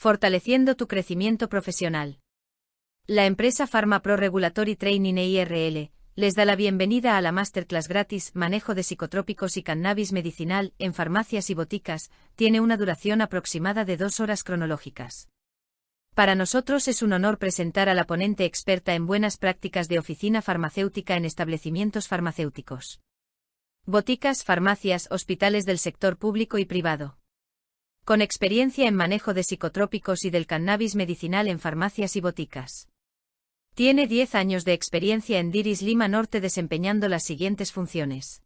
Fortaleciendo tu crecimiento profesional. La empresa PharmaPro Regulatory Training EIRL les da la bienvenida a la Masterclass gratis Manejo de psicotrópicos y cannabis medicinal en farmacias y boticas. Tiene una duración aproximada de 2 horas cronológicas. Para nosotros es un honor presentar a la ponente experta en buenas prácticas de oficina farmacéutica en establecimientos farmacéuticos. Boticas, farmacias, hospitales del sector público y privado. Con experiencia en manejo de psicotrópicos y del cannabis medicinal en farmacias y boticas. Tiene 10 años de experiencia en Diris Lima Norte desempeñando las siguientes funciones.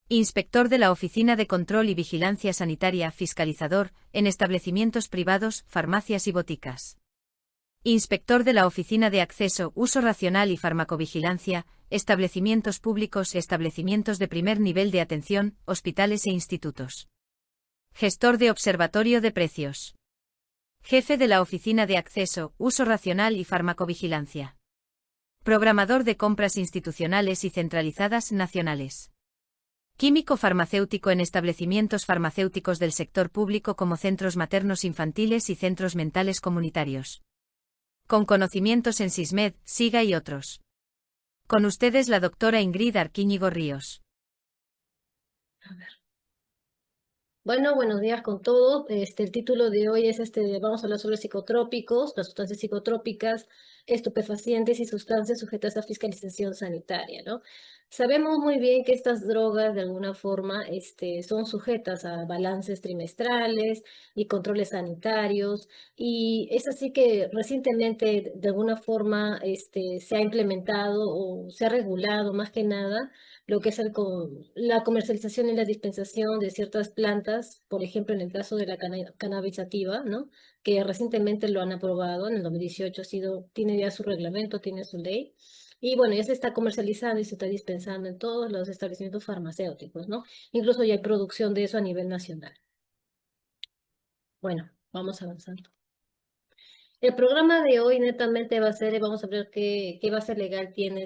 Inspector de la Oficina de Control y Vigilancia Sanitaria, fiscalizador, en establecimientos privados, farmacias y boticas. Inspector de la Oficina de Acceso, Uso Racional y Farmacovigilancia, establecimientos públicos, establecimientos de primer nivel de atención, hospitales e institutos. Gestor de Observatorio de Precios. Jefe de la Oficina de Acceso, Uso Racional y Farmacovigilancia. Programador de compras institucionales y centralizadas nacionales. Químico farmacéutico en establecimientos farmacéuticos del sector público como centros maternos infantiles y centros mentales comunitarios. Con conocimientos en SISMED, SIGA y otros. Con ustedes la doctora Ingrid Arquíñigo Ríos. Bueno, buenos días con todos. El título de hoy es vamos a hablar sobre psicotrópicos, las sustancias psicotrópicas, estupefacientes y sustancias sujetas a fiscalización sanitaria, ¿no? Sabemos muy bien que estas drogas de alguna forma son sujetas a balances trimestrales y controles sanitarios, y es así que recientemente de alguna forma se ha implementado o se ha regulado más que nada lo que es la comercialización y la dispensación de ciertas plantas, por ejemplo, en el caso de la cannabis sativa, ¿no? Que recientemente lo han aprobado, en el 2018 tiene ya su reglamento, tiene su ley, y bueno, ya se está comercializando y se está dispensando en todos los establecimientos farmacéuticos, ¿no? Incluso ya hay producción de eso a nivel nacional. Bueno, vamos avanzando. El programa de hoy netamente va a ser, vamos a ver qué base legal tiene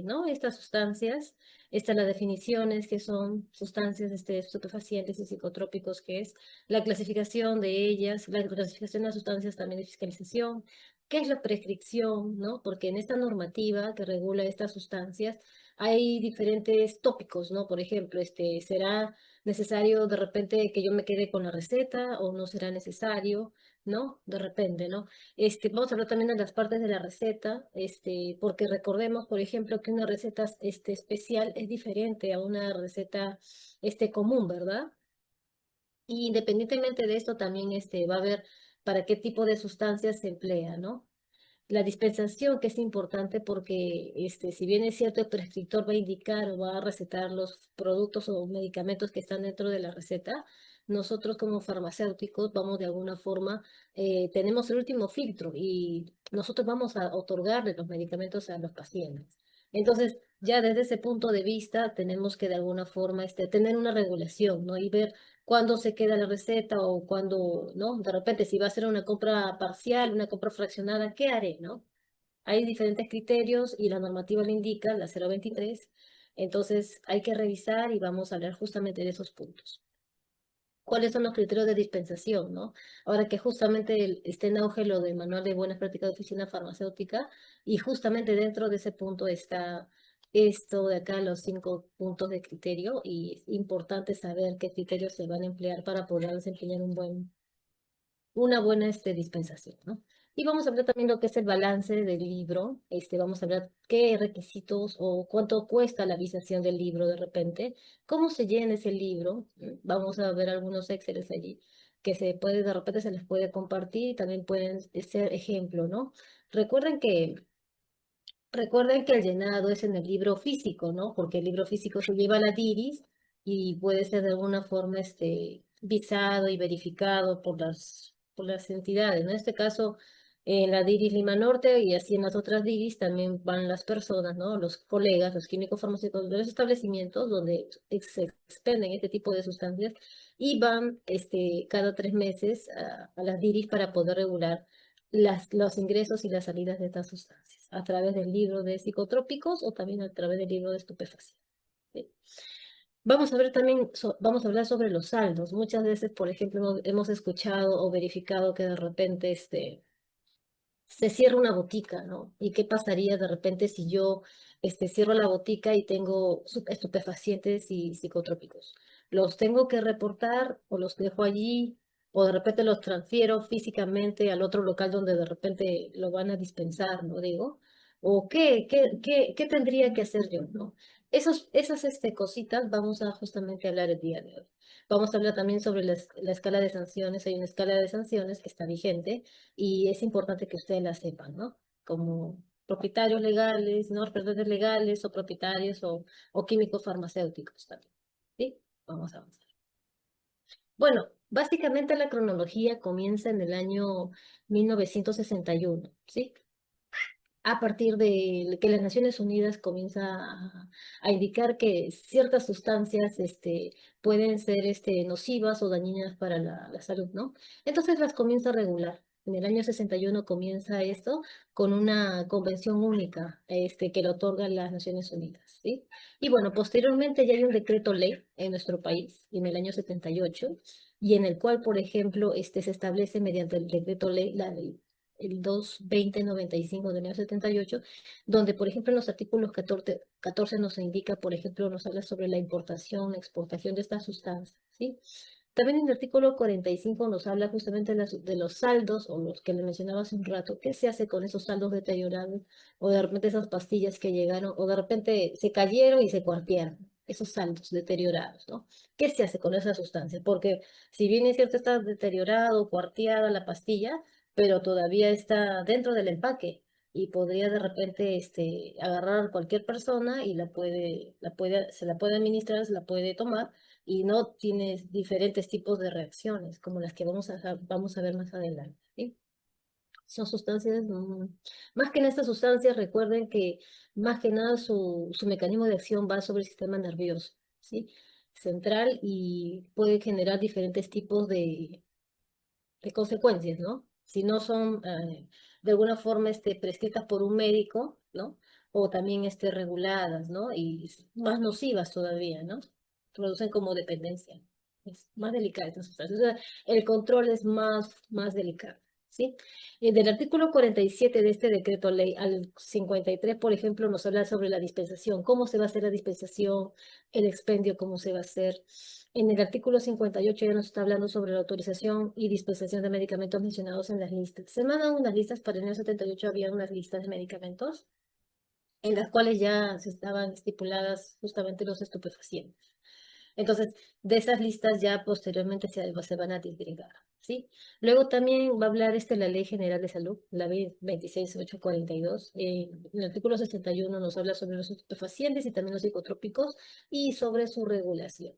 ¿no? Estas sustancias, las definiciones que son sustancias estupefacientes y psicotrópicos, que es la clasificación de ellas, la clasificación de las sustancias también de fiscalización, qué es la prescripción, ¿no? Porque en esta normativa que regula estas sustancias hay diferentes tópicos, ¿no? Por ejemplo, ¿será necesario de repente que yo me quede con la receta o no será necesario? ¿No? De repente, ¿no? Vamos a hablar también de las partes de la receta, porque recordemos, por ejemplo, que una receta especial es diferente a una receta común, ¿verdad? Y independientemente de esto, también va a ver para qué tipo de sustancias se emplea, ¿no? La dispensación, que es importante porque si bien es cierto, el prescriptor va a indicar o va a recetar los productos o medicamentos que están dentro de la receta, nosotros como farmacéuticos vamos de alguna forma, tenemos el último filtro y nosotros vamos a otorgarle los medicamentos a los pacientes. Entonces, ya desde ese punto de vista, tenemos que de alguna forma tener una regulación, ¿no? Y ver cuándo se queda la receta o cuándo, ¿no? De repente, si va a ser una compra parcial, una compra fraccionada, ¿qué haré, no? Hay diferentes criterios y la normativa lo indica, la 023. Entonces, hay que revisar y vamos a hablar justamente de esos puntos. ¿Cuáles son los criterios de dispensación, no? Ahora que justamente está en auge lo del manual de buenas prácticas de oficina farmacéutica, y justamente dentro de ese punto está esto de acá, los 5 puntos de criterio, y es importante saber qué criterios se van a emplear para poder desempeñar una buena dispensación, ¿no? Y vamos a hablar también lo que es el balance del libro. Vamos a hablar qué requisitos o cuánto cuesta la visualización del libro de repente, cómo se llena ese libro. Vamos a ver algunos Exceles allí que de repente se les puede compartir y también pueden ser ejemplo, ¿no? Recuerden que Recuerden que el llenado es en el libro físico, ¿no? Porque el libro físico se lleva a la DIRIS y puede ser de alguna forma visado y verificado por las entidades, ¿no? En este caso, en la DIRIS Lima Norte y así en las otras DIRIS también van las personas, ¿no? Los colegas, los químicos farmacéuticos de los establecimientos donde se expenden este tipo de sustancias y van cada 3 meses a las DIRIS para poder regular los ingresos y las salidas de estas sustancias, a través del libro de psicotrópicos o también a través del libro de estupefacientes. ¿Sí? Vamos a ver también, vamos a hablar sobre los saldos. Muchas veces, por ejemplo, hemos escuchado o verificado que de repente se cierra una botica, ¿no? ¿Y qué pasaría de repente si yo cierro la botica y tengo estupefacientes y psicotrópicos? ¿Los tengo que reportar o los dejo allí? ¿O de repente los transfiero físicamente al otro local donde de repente lo van a dispensar, ¿no? Digo. ¿O qué tendría que hacer yo, ¿no? Esas cositas vamos a justamente hablar el día de hoy. Vamos a hablar también sobre la escala de sanciones. Hay una escala de sanciones que está vigente y es importante que ustedes la sepan, ¿no? Como propietarios legales, no representantes legales o propietarios o químicos farmacéuticos también, ¿sí? Vamos a avanzar. Bueno, básicamente la cronología comienza en el año 1961, ¿sí? A partir de que las Naciones Unidas comienza a indicar que ciertas sustancias pueden ser nocivas o dañinas para la salud, ¿no? Entonces las comienza a regular. En el año 61 comienza esto con una convención única que lo otorgan las Naciones Unidas, ¿sí? Y bueno, posteriormente ya hay un decreto ley en nuestro país, en el año 78, y en el cual, por ejemplo, se establece mediante el decreto ley, el 220/95 del año 78, donde, por ejemplo, en los artículos 14 nos indica, por ejemplo, nos habla sobre la importación, exportación de estas sustancias, ¿sí? También en el artículo 45 nos habla justamente de los saldos, o los que le mencionaba hace un rato, qué se hace con esos saldos deteriorados, o de repente esas pastillas que llegaron, o de repente se cayeron y se cuartearon, esos saldos deteriorados, ¿no? ¿Qué se hace con esas sustancias? Porque si bien es cierto está deteriorado, cuarteada la pastilla, pero todavía está dentro del empaque y podría de repente agarrar a cualquier persona y se la puede administrar, se la puede tomar y no tiene diferentes tipos de reacciones como las que vamos a ver más adelante, ¿sí? Son sustancias, más que en estas sustancias, recuerden que más que nada su mecanismo de acción va sobre el sistema nervioso, ¿sí? Central, y puede generar diferentes tipos de consecuencias, ¿no? Si no son de alguna forma prescritas por un médico, ¿no? O también reguladas, ¿no? Y más nocivas todavía, ¿no? Producen como dependencia. Es más delicada esta sustancia. O sea, el control es más delicado, ¿sí? Del artículo 47 de este decreto ley al 53, por ejemplo, nos habla sobre la dispensación, cómo se va a hacer la dispensación, el expendio, cómo se va a hacer. En el artículo 58 ya nos está hablando sobre la autorización y dispensación de medicamentos mencionados en las listas. Se mandan unas listas, para el año 78 había unas listas de medicamentos en las cuales ya se estaban estipuladas justamente los estupefacientes. Entonces, de esas listas ya posteriormente se van a disgregar, ¿sí? Luego también va a hablar la Ley General de Salud, la ley 26842. En el artículo 61 nos habla sobre los estupefacientes y también los psicotrópicos y sobre su regulación.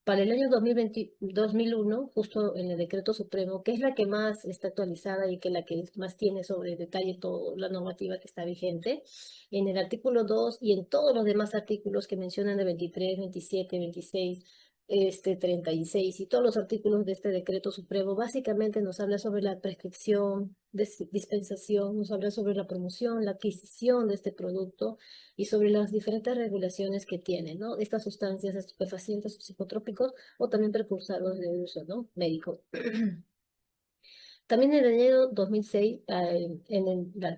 Para el año 2001, justo en el decreto supremo, que es la que más está actualizada y que la que más tiene sobre detalle toda la normativa que está vigente, en el artículo 2 y en todos los demás artículos que mencionan de 23, 27, 26, 36 y todos los artículos de este decreto supremo, básicamente nos habla sobre la prescripción, dispensación, nos habla sobre la promoción, la adquisición de este producto y sobre las diferentes regulaciones que tienen, ¿no? Estas sustancias estupefacientes o psicotrópicos o también precursores de uso, ¿no? Médico. También en el año 2006,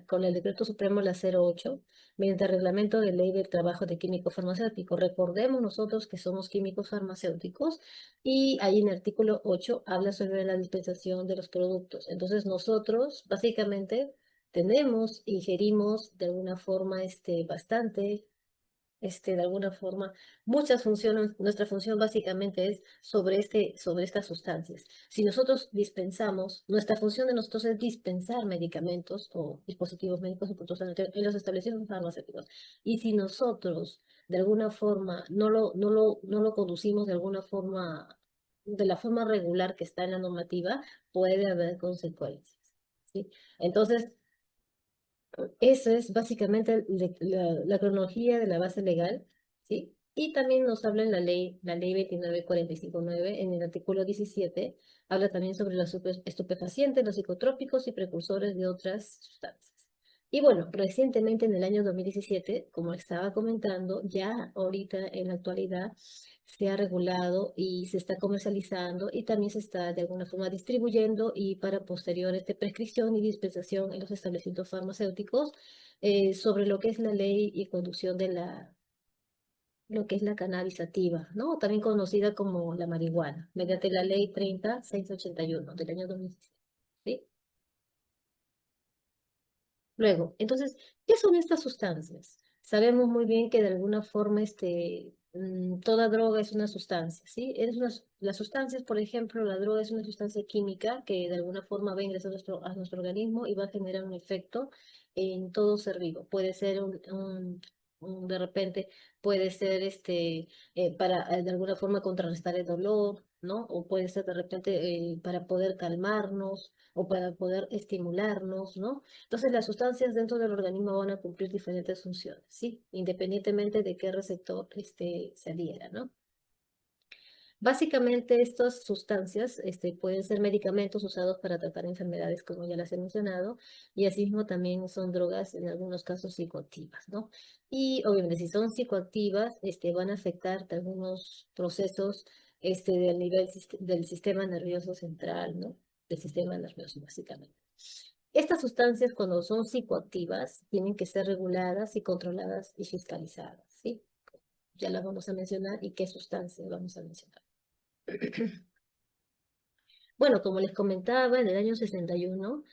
con el Decreto Supremo la 08, mediante el Reglamento de Ley del Trabajo de Químico Farmacéutico. Recordemos nosotros que somos químicos farmacéuticos y ahí en el artículo 8 habla sobre la dispensación de los productos. Entonces nosotros básicamente tenemos, ingerimos de alguna forma bastante de alguna forma, muchas funciones, nuestra función básicamente es sobre estas sustancias. Si nosotros dispensamos, nuestra función de nosotros es dispensar medicamentos o dispositivos médicos o productos sanitarios en los establecimientos farmacéuticos. Y si nosotros, de alguna forma, no lo conducimos de alguna forma, de la forma regular que está en la normativa, puede haber consecuencias, ¿sí? Entonces, eso es básicamente la cronología de la base legal, ¿sí? Y también nos habla en la ley 29459, en el artículo 17, habla también sobre los estupefacientes, los psicotrópicos y precursores de otras sustancias. Y bueno, recientemente en el año 2017, como estaba comentando, ya ahorita en la actualidad, se ha regulado y se está comercializando y también se está de alguna forma distribuyendo y para posteriores de prescripción y dispensación en los establecimientos farmacéuticos sobre lo que es la ley y conducción de lo que es la cannabis sativa, ¿no? También conocida como la marihuana, mediante la ley 30681 del año 2016, ¿sí? Luego, entonces, ¿qué son estas sustancias? Sabemos muy bien que de alguna forma toda droga es una sustancia, ¿sí? Las sustancias, por ejemplo, la droga es una sustancia química que de alguna forma va a ingresar a nuestro organismo y va a generar un efecto en todo ser vivo. Puede ser de repente, puede ser para de alguna forma contrarrestar el dolor, ¿no? O puede ser de repente para poder calmarnos o para poder estimularnos, ¿no? Entonces, las sustancias dentro del organismo van a cumplir diferentes funciones, ¿sí? Independientemente de qué receptor se adhiera, ¿no? Básicamente, estas sustancias pueden ser medicamentos usados para tratar enfermedades, como ya las he mencionado, y asimismo también son drogas, en algunos casos, psicoactivas, ¿no? Y obviamente, si son psicoactivas, van a afectar algunos procesos del del sistema nervioso central, ¿no? Del sistema nervioso, básicamente. Estas sustancias, cuando son psicoactivas, tienen que ser reguladas y controladas y fiscalizadas, ¿sí? Ya las vamos a mencionar y qué sustancias vamos a mencionar. Bueno, como les comentaba, en el año 61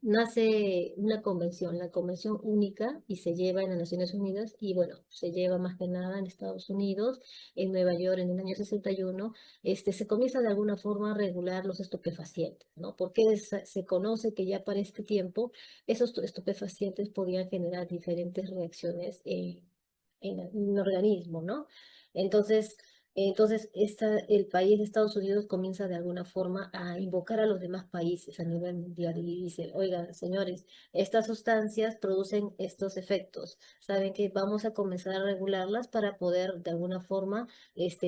nace una convención, la Convención Única, y se lleva en las Naciones Unidas, y bueno, se lleva más que nada en Estados Unidos, en Nueva York, en el año 61, se comienza de alguna forma a regular los estupefacientes, ¿no? Porque se conoce que ya para este tiempo esos estupefacientes podían generar diferentes reacciones en el organismo, ¿no? Entonces, el país de Estados Unidos comienza de alguna forma a invocar a los demás países a nivel mundial y dice, oigan, señores, estas sustancias producen estos efectos. Saben que vamos a comenzar a regularlas para poder de alguna forma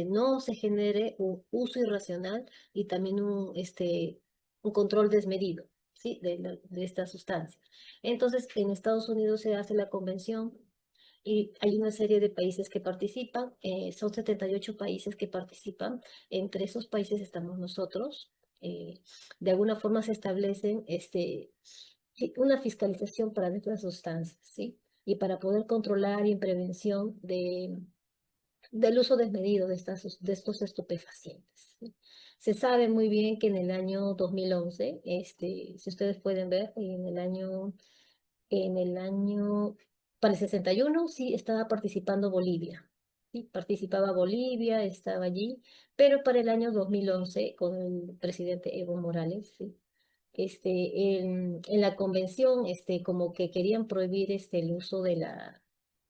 no se genere un uso irracional y también un control desmedido, ¿sí? De estas sustancias. Entonces, en Estados Unidos se hace la convención y hay una serie de países que participan, son 78 países que participan, entre esos países estamos nosotros. eh, de alguna forma se establecen sí, una fiscalización para estas sustancias, ¿sí? Y para poder controlar y en prevención del uso desmedido de estos estupefacientes, ¿sí? Se sabe muy bien que en el año 2011, si ustedes pueden ver, en el año, para el 61 sí estaba participando Bolivia. Sí, participaba Bolivia, estaba allí, pero para el año 2011 con el presidente Evo Morales, sí, en la convención, como que querían prohibir el uso de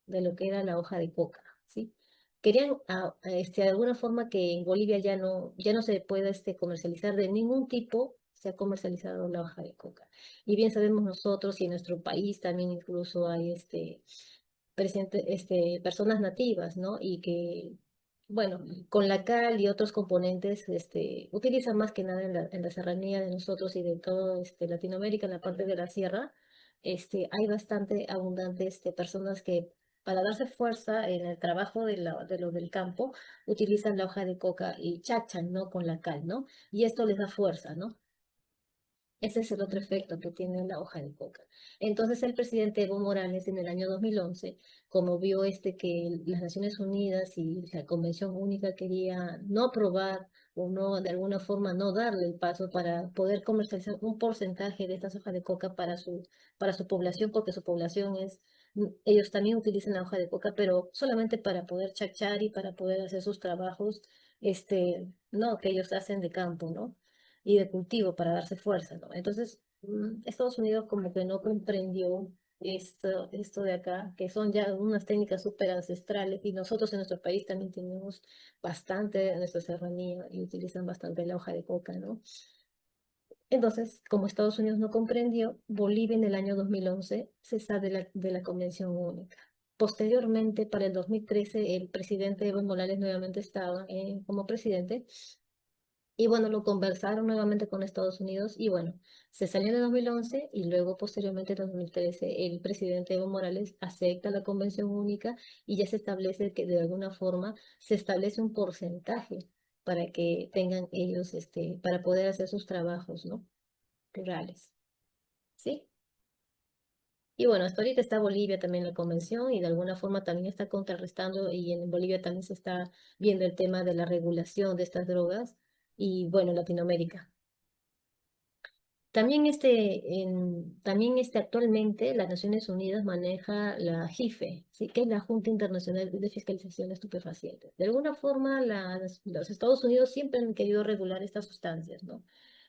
lo que era la hoja de coca, ¿sí? Querían, de alguna forma, que en Bolivia ya no se pueda comercializar de ningún tipo, se ha comercializado la hoja de coca. Y bien sabemos nosotros y en nuestro país también incluso hay personas nativas, ¿no? Y que, bueno, con la cal y otros componentes, utilizan más que nada en la serranía de nosotros y de todo Latinoamérica, en la parte de la sierra, hay bastante abundante personas que para darse fuerza en el trabajo de lo del campo, utilizan la hoja de coca y chachan, ¿no? Con la cal, ¿no? Y esto les da fuerza, ¿no? Ese es el otro efecto que tiene la hoja de coca. Entonces el presidente Evo Morales en el año 2011, como vio que las Naciones Unidas y la Convención Única quería no aprobar o no, de alguna forma, no darle el paso para poder comercializar un porcentaje de estas hojas de coca para su población, porque su población ellos también utilizan la hoja de coca, pero solamente para poder chachar y para poder hacer sus trabajos, no, que ellos hacen de campo, ¿no? Y de cultivo para darse fuerza, ¿no? Entonces, Estados Unidos como que no comprendió esto de acá, que son ya unas técnicas súper ancestrales y nosotros en nuestro país también tenemos bastante de nuestra serranía y utilizan bastante la hoja de coca, ¿no? Entonces, como Estados Unidos no comprendió, Bolivia en el año 2011 cesa de la Convención Única. Posteriormente, para el 2013, el presidente Evo Morales nuevamente estaba como presidente Y bueno, lo conversaron nuevamente con Estados Unidos y bueno, se salió en 2011 y luego posteriormente en 2013 el presidente Evo Morales acepta la Convención Única y ya se establece que de alguna forma se establece un porcentaje para que tengan ellos, para poder hacer sus trabajos, ¿no? Rurales, ¿sí? Y bueno, hasta ahorita está Bolivia también en la convención y de alguna forma también está contrarrestando y en Bolivia también se está viendo el tema de la regulación de estas drogas y bueno, Latinoamérica. También actualmente las Naciones Unidas maneja la JIFE, ¿sí? Que es la Junta Internacional de Fiscalización de Estupefacientes. De alguna forma, los Estados Unidos siempre han querido regular estas sustancias, ¿no?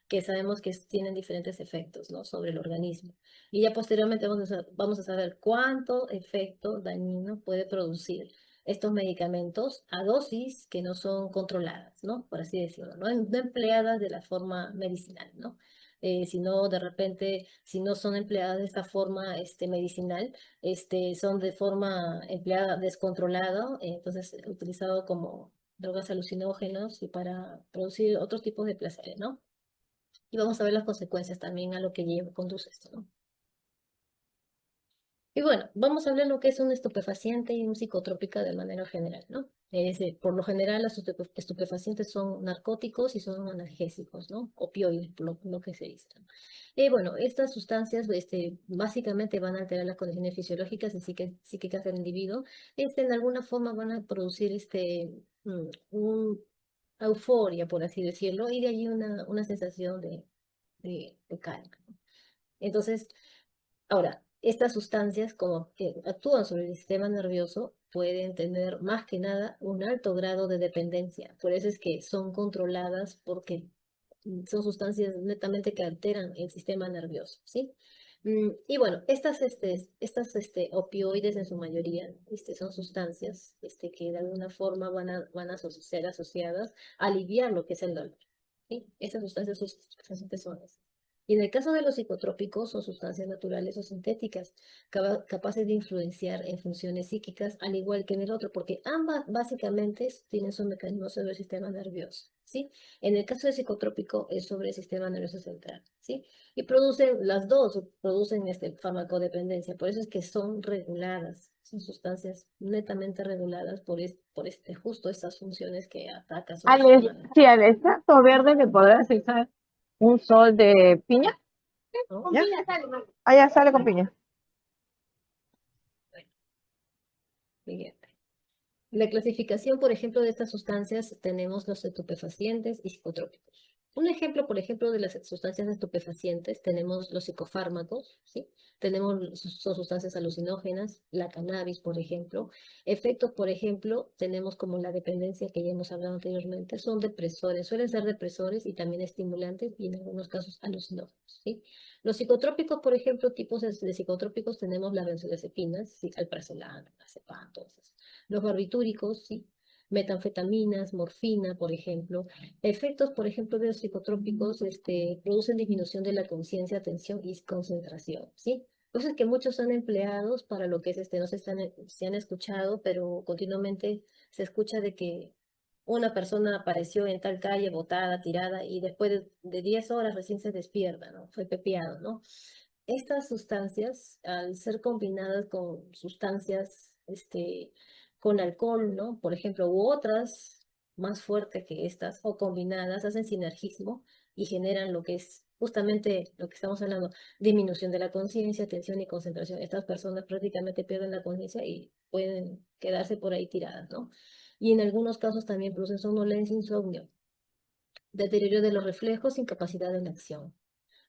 Que sabemos que tienen diferentes efectos, ¿no? Sobre el organismo. Y ya posteriormente vamos a saber cuánto efecto dañino puede producir estos medicamentos a dosis que no son controladas, ¿no? Por así decirlo, no empleadas de la forma medicinal, ¿no? Sino de repente, si no son empleadas de esta forma medicinal, son de forma empleada descontrolada, entonces utilizado como drogas alucinógenas y para producir otros tipos de placeres, ¿no? Y vamos a ver las consecuencias también a lo que conduce esto, ¿no? Y bueno, vamos a hablar lo que es un estupefaciente y un psicotrópico de manera general, ¿no? Por lo general, los estupefacientes son narcóticos y son analgésicos, ¿no? Opioides, por lo que se dice, ¿no? Y bueno, estas sustancias básicamente van a alterar las condiciones fisiológicas y psíquicas del individuo. En alguna forma van a producir un euforia, por así decirlo, y de allí una sensación de calma. Entonces, ahora, estas sustancias, como que actúan sobre el sistema nervioso, pueden tener más que nada un alto grado de dependencia. Por eso es que son controladas porque son sustancias netamente que alteran el sistema nervioso, ¿sí? Y bueno, opioides en su mayoría son sustancias que de alguna forma ser asociadas a aliviar lo que es el dolor, ¿sí? Estas sustancias son esas. Y en el caso de los psicotrópicos, son sustancias naturales o sintéticas, capaces de influenciar en funciones psíquicas, al igual que en el otro, porque ambas básicamente tienen su mecanismo sobre el sistema nervioso, ¿sí? En el caso del psicotrópico es sobre el sistema nervioso central, ¿sí? Y las dos producen farmacodependencia, por eso es que son reguladas, son sustancias netamente reguladas justo estas funciones que atacan sobre el sistema nervioso, Sí, al extracto verde le podrás echar un sol de piña. ¿no? Con piña sale, ¿no? Ah, ya sale con piña. Bueno, siguiente. La clasificación, por ejemplo, de estas sustancias tenemos los estupefacientes y psicotrópicos. Un ejemplo, por ejemplo, de las sustancias estupefacientes tenemos los psicofármacos, ¿sí? Son sustancias alucinógenas, la cannabis, por ejemplo. Efectos, por ejemplo, tenemos como la dependencia que ya hemos hablado anteriormente, son depresores, suelen ser depresores y también estimulantes y en algunos casos alucinógenos, ¿sí? Los psicotrópicos, por ejemplo, tipos de psicotrópicos tenemos las benzodiazepinas, ¿sí? Alprazolam, azepam, todos esos. Los barbitúricos, sí, metanfetaminas, morfina, por ejemplo. Efectos, por ejemplo, de los psicotrópicos, producen disminución de la conciencia, atención y concentración, ¿sí? Cosas que muchos son empleados para lo que es no se han escuchado, pero continuamente se escucha de que una persona apareció en tal calle botada, tirada, y después de 10 horas recién se despierta, ¿no? Fue pepeado, ¿no? Estas sustancias, al ser combinadas con sustancias, con alcohol, ¿no? Por ejemplo, u otras más fuertes que estas, o combinadas, hacen sinergismo y generan lo que es justamente lo que estamos hablando, disminución de la conciencia, atención y concentración. Estas personas prácticamente pierden la conciencia y pueden quedarse por ahí tiradas, ¿no? Y en algunos casos también producen somnolencia, insomnio, deterioro de los reflejos, incapacidad de la acción.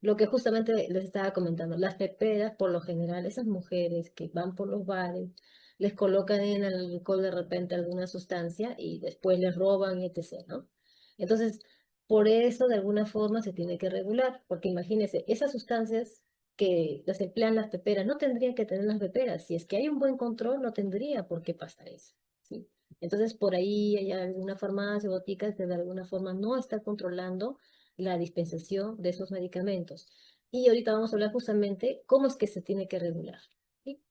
Lo que justamente les estaba comentando, las peperas, por lo general, esas mujeres que van por los bares, les colocan en el alcohol de repente alguna sustancia y después les roban, etc., ¿no? Entonces, por eso de alguna forma se tiene que regular, porque imagínense, esas sustancias que las emplean las peperas, no tendrían que tener las peperas. Si es que hay un buen control, no tendría por qué pasar eso, ¿sí? Entonces, por ahí hay alguna farmacia o botica que de alguna forma no está controlando la dispensación de esos medicamentos. Y ahorita vamos a hablar justamente cómo es que se tiene que regular, ¿sí?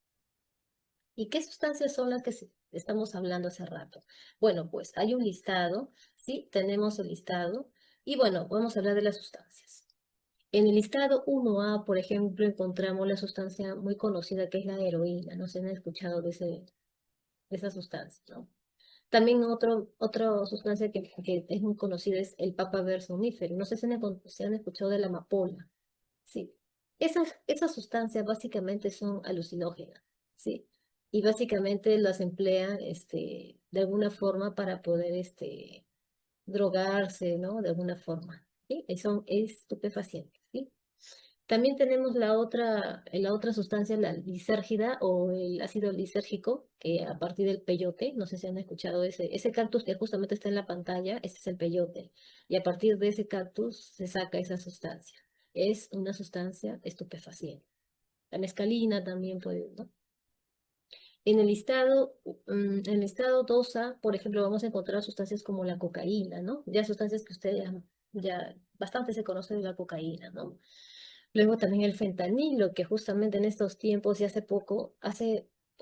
¿Y qué sustancias son las que estamos hablando hace rato? Bueno, pues hay un listado, ¿sí? Tenemos el listado. Y bueno, vamos a hablar de las sustancias. En el listado 1A, por ejemplo, encontramos la sustancia muy conocida que es la heroína. No sé si han escuchado de esa sustancia, ¿no? También otra sustancia que es muy conocida es el papaver somnífero. No sé si han escuchado de la amapola. Sí. Esas sustancias básicamente son alucinógenas, ¿sí? Y básicamente las emplean de alguna forma para poder drogarse, ¿no? De alguna forma, ¿sí? Son estupefacientes, ¿sí? También tenemos la otra sustancia, la lisérgida o el ácido lisérgico, que a partir del peyote, no sé si han escuchado ese cactus que justamente está en la pantalla, ese es el peyote, y a partir de ese cactus se saca esa sustancia. Es una sustancia estupefaciente. La mescalina también puede, ¿no? En el listado 2A, por ejemplo, vamos a encontrar sustancias como la cocaína, ¿no? Ya sustancias que ustedes ya bastante se conoce de la cocaína, ¿no? Luego también el fentanilo, que justamente en estos tiempos y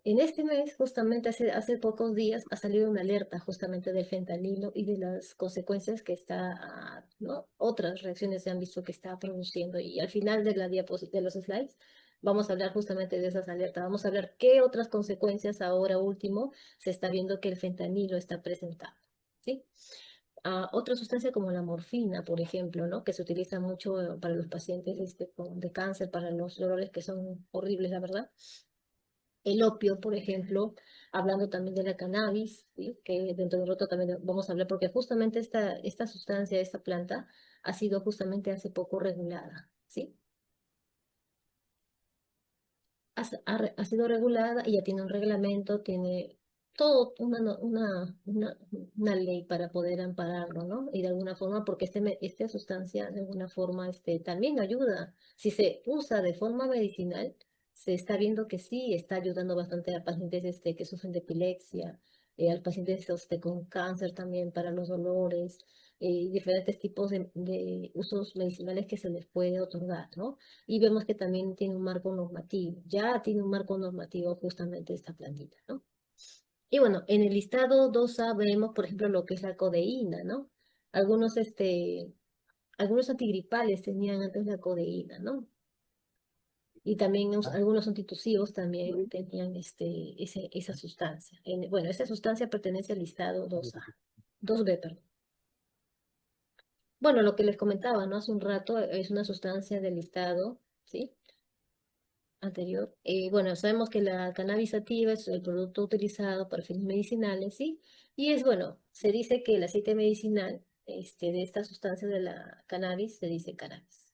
en este mes, justamente hace pocos días, ha salido una alerta justamente del fentanilo y de las consecuencias que ¿no? Otras reacciones se han visto que está produciendo. Y al final de de los slides, vamos a hablar justamente de esas alertas. Vamos a hablar qué otras consecuencias ahora último se está viendo que el fentanilo está presentando, ¿sí? Otra sustancia como la morfina, por ejemplo, ¿no? Que se utiliza mucho para los pacientes de cáncer, para los dolores que son horribles, la verdad. El opio, por ejemplo, hablando también de la cannabis, ¿sí? Que dentro del otro también vamos a hablar, porque justamente esta sustancia, esta planta, ha sido justamente hace poco regulada, ¿sí? Ha sido regulada y ya tiene un reglamento, tiene todo una ley para poder ampararlo, ¿no? Y de alguna forma, porque esta sustancia de alguna forma también ayuda. Si se usa de forma medicinal, se está viendo que sí está ayudando bastante a pacientes que sufren de epilepsia, a pacientes con cáncer también para los dolores, y diferentes tipos de usos medicinales que se les puede otorgar, ¿no? Y vemos que también tiene un marco normativo, ya tiene un marco normativo justamente esta plantita, ¿no? Y bueno, en el listado 2A vemos, por ejemplo, lo que es la codeína, ¿no? Algunos, algunos antigripales tenían antes la codeína, ¿no? Y también algunos antitusivos también tenían esa sustancia. Bueno, esa sustancia pertenece al listado 2A, 2B, perdón. Bueno, lo que les comentaba, ¿no? Hace un rato es una sustancia del listado, ¿sí? Anterior. Bueno, sabemos que la cannabis sativa es el producto utilizado para fines medicinales, ¿sí? Y bueno, se dice que el aceite medicinal de esta sustancia de la cannabis se dice cannabis.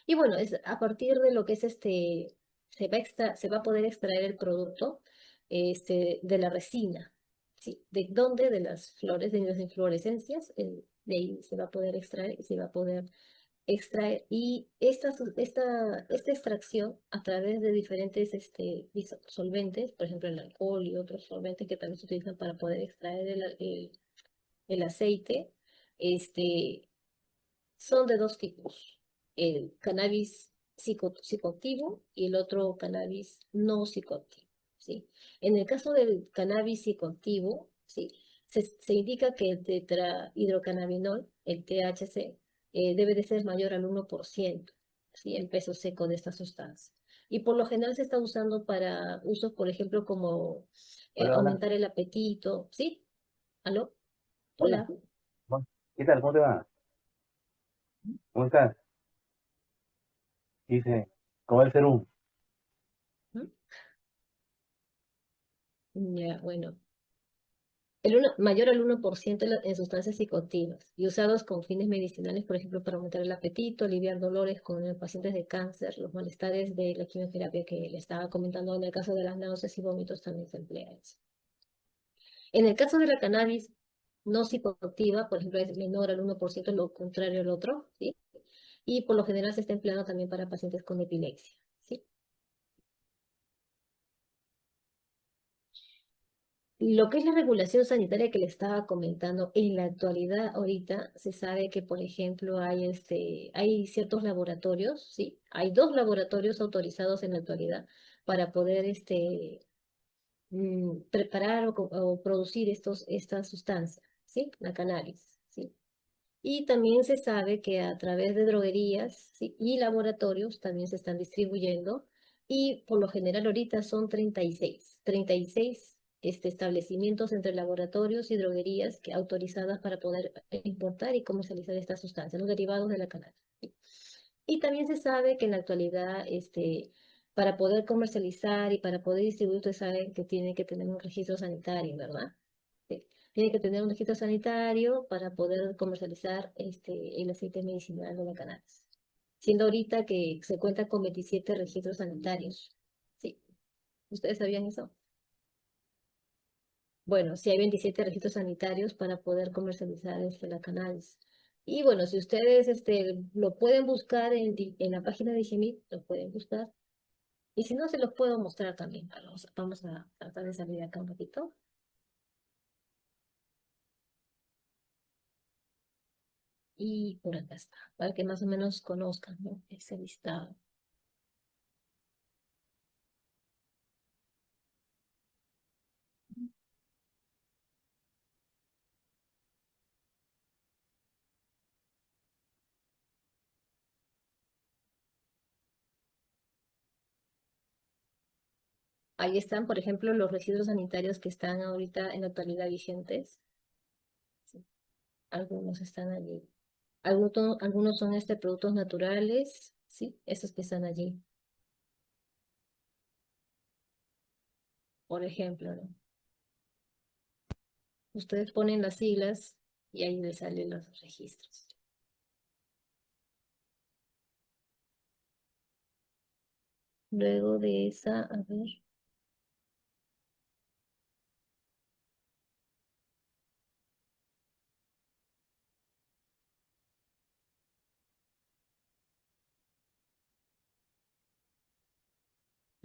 Y bueno, a partir de lo que es se va a poder extraer el producto de la resina, ¿sí? ¿De dónde? De las flores, de las inflorescencias, de ahí se va a poder extraer y se va a poder extraer. Y esta extracción a través de diferentes solventes, por ejemplo el alcohol y otros solventes que también se utilizan para poder extraer el aceite, este, son de dos tipos: el cannabis psicoactivo y el otro cannabis no psicoactivo, ¿sí? En el caso del cannabis psicoactivo, ¿sí? Se indica que el tetrahidrocannabinol, el THC, debe de ser mayor al 1%, ¿sí? El peso seco de esta sustancia. Y por lo general se está usando para usos, por ejemplo, como Hola, hola. aumentar el apetito, ¿sí? ¿Aló? Hola. Hola. ¿Qué tal? ¿Cómo te va? ¿Cómo estás? Dice, ¿cómo va el serum? ¿Mm? Ya, bueno. Mayor al 1% en sustancias psicoactivas y usados con fines medicinales, por ejemplo, para aumentar el apetito, aliviar dolores con pacientes de cáncer, los malestares de la quimioterapia que le estaba comentando. En el caso de las náuseas y vómitos también se emplea eso. En el caso de la cannabis no psicoactiva, por ejemplo, es menor al 1%, lo contrario al otro, ¿sí? Y por lo general se está empleando también para pacientes con epilepsia, ¿sí? Lo que es la regulación sanitaria que le estaba comentando, en la actualidad, ahorita se sabe que, por ejemplo, hay ciertos laboratorios, ¿sí? Hay dos laboratorios autorizados en la actualidad para poder preparar o producir estas sustancias, ¿sí? La cannabis, ¿sí? Y también se sabe que a través de droguerías, ¿sí?, y laboratorios también se están distribuyendo. Y por lo general ahorita son 36 establecimientos entre laboratorios y droguerías autorizadas para poder importar y comercializar estas sustancias, los derivados de la cannabis. ¿Sí? Y también se sabe que en la actualidad, para poder comercializar y para poder distribuir, ustedes saben que tiene que tener un registro sanitario, ¿verdad? Sí. Tiene que tener un registro sanitario para poder comercializar el aceite medicinal de la cannabis. Siendo ahorita que se cuenta con 27 registros sanitarios. Sí. ¿Ustedes sabían eso? Bueno, sí hay 27 registros sanitarios para poder comercializar la cannabis. Y bueno, si ustedes lo pueden buscar en la página de IGEMIT, lo pueden buscar. Y si no, se los puedo mostrar también. Vamos a tratar de salir acá un poquito. Y por acá está, para que más o menos conozcan, ¿no?, ese listado. Ahí están, por ejemplo, los registros sanitarios que están ahorita en la actualidad vigentes. Sí, algunos están allí. Algunos son productos naturales, sí, esos que están allí. Por ejemplo, ¿no? Ustedes ponen las siglas y ahí les salen los registros. Luego de esa, a ver.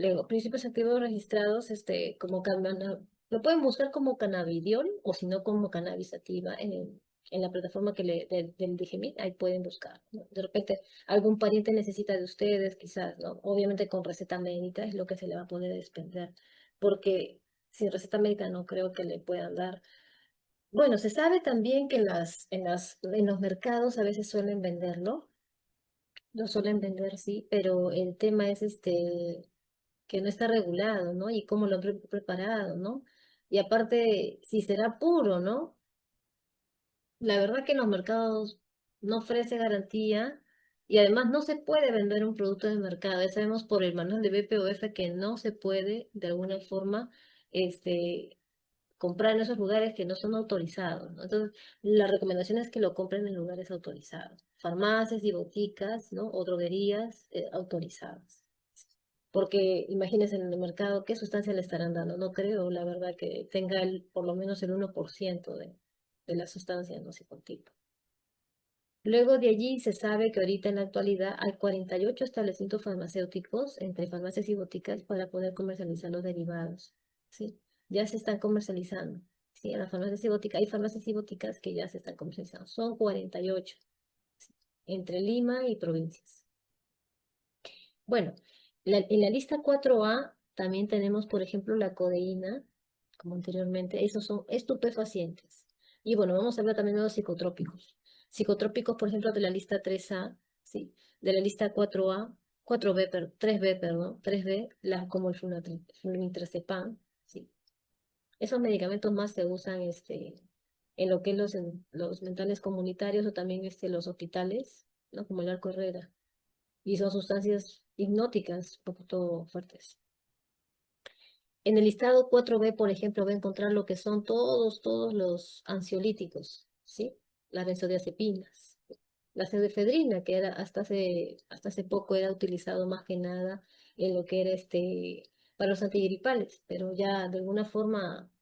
Luego, principios activos registrados, como lo pueden buscar como cannabidiol o si no como cannabis sativa en la plataforma del DGMIT, ahí pueden buscar, ¿no? De repente algún pariente necesita de ustedes, quizás, ¿no? Obviamente con receta médica es lo que se le va a poder desprender, porque sin receta médica no creo que le puedan dar. Bueno, se sabe también que en los mercados a veces suelen venderlo, lo suelen vender, sí, pero el tema es que no está regulado, ¿no? Y cómo lo han preparado, ¿no? Y aparte, si será puro, ¿no? La verdad que en los mercados no ofrece garantía y además no se puede vender un producto de mercado. Ya sabemos por el manual de BPOF que no se puede de alguna forma comprar en esos lugares que no son autorizados, ¿no? Entonces, la recomendación es que lo compren en lugares autorizados, farmacias y boticas, ¿no? O droguerías autorizadas. Porque imagínense en el mercado qué sustancia le estarán dando. No creo, la verdad, que tenga por lo menos el 1% de la sustancia no psicoactiva. Luego de allí se sabe que ahorita en la actualidad hay 48 establecimientos farmacéuticos entre farmacias y boticas para poder comercializar los derivados. ¿Sí? Ya se están comercializando. ¿Sí? En las farmacias y boticas, hay farmacias y boticas que ya se están comercializando. Son 48, ¿sí?, entre Lima y provincias. Bueno, en la lista 4A también tenemos, por ejemplo, la codeína, como anteriormente, esos son estupefacientes. Y bueno, vamos a hablar también de los psicotrópicos. Psicotrópicos, por ejemplo, de la lista 3A, ¿sí? De la lista 4A, 3B, perdón, 3B, como el flunitrazepam, ¿sí? Esos medicamentos más se usan en lo que es los mentales comunitarios o también los hospitales, ¿no? Como el Arco Herrera. Y son sustancias hipnóticas, un poquito fuertes. En el listado 4B, por ejemplo, va a encontrar lo que son todos los ansiolíticos, ¿sí? Las benzodiazepinas, la pseudoefedrina, que era hasta hace poco era utilizado más que nada en lo que era para los antigripales, pero ya de alguna forma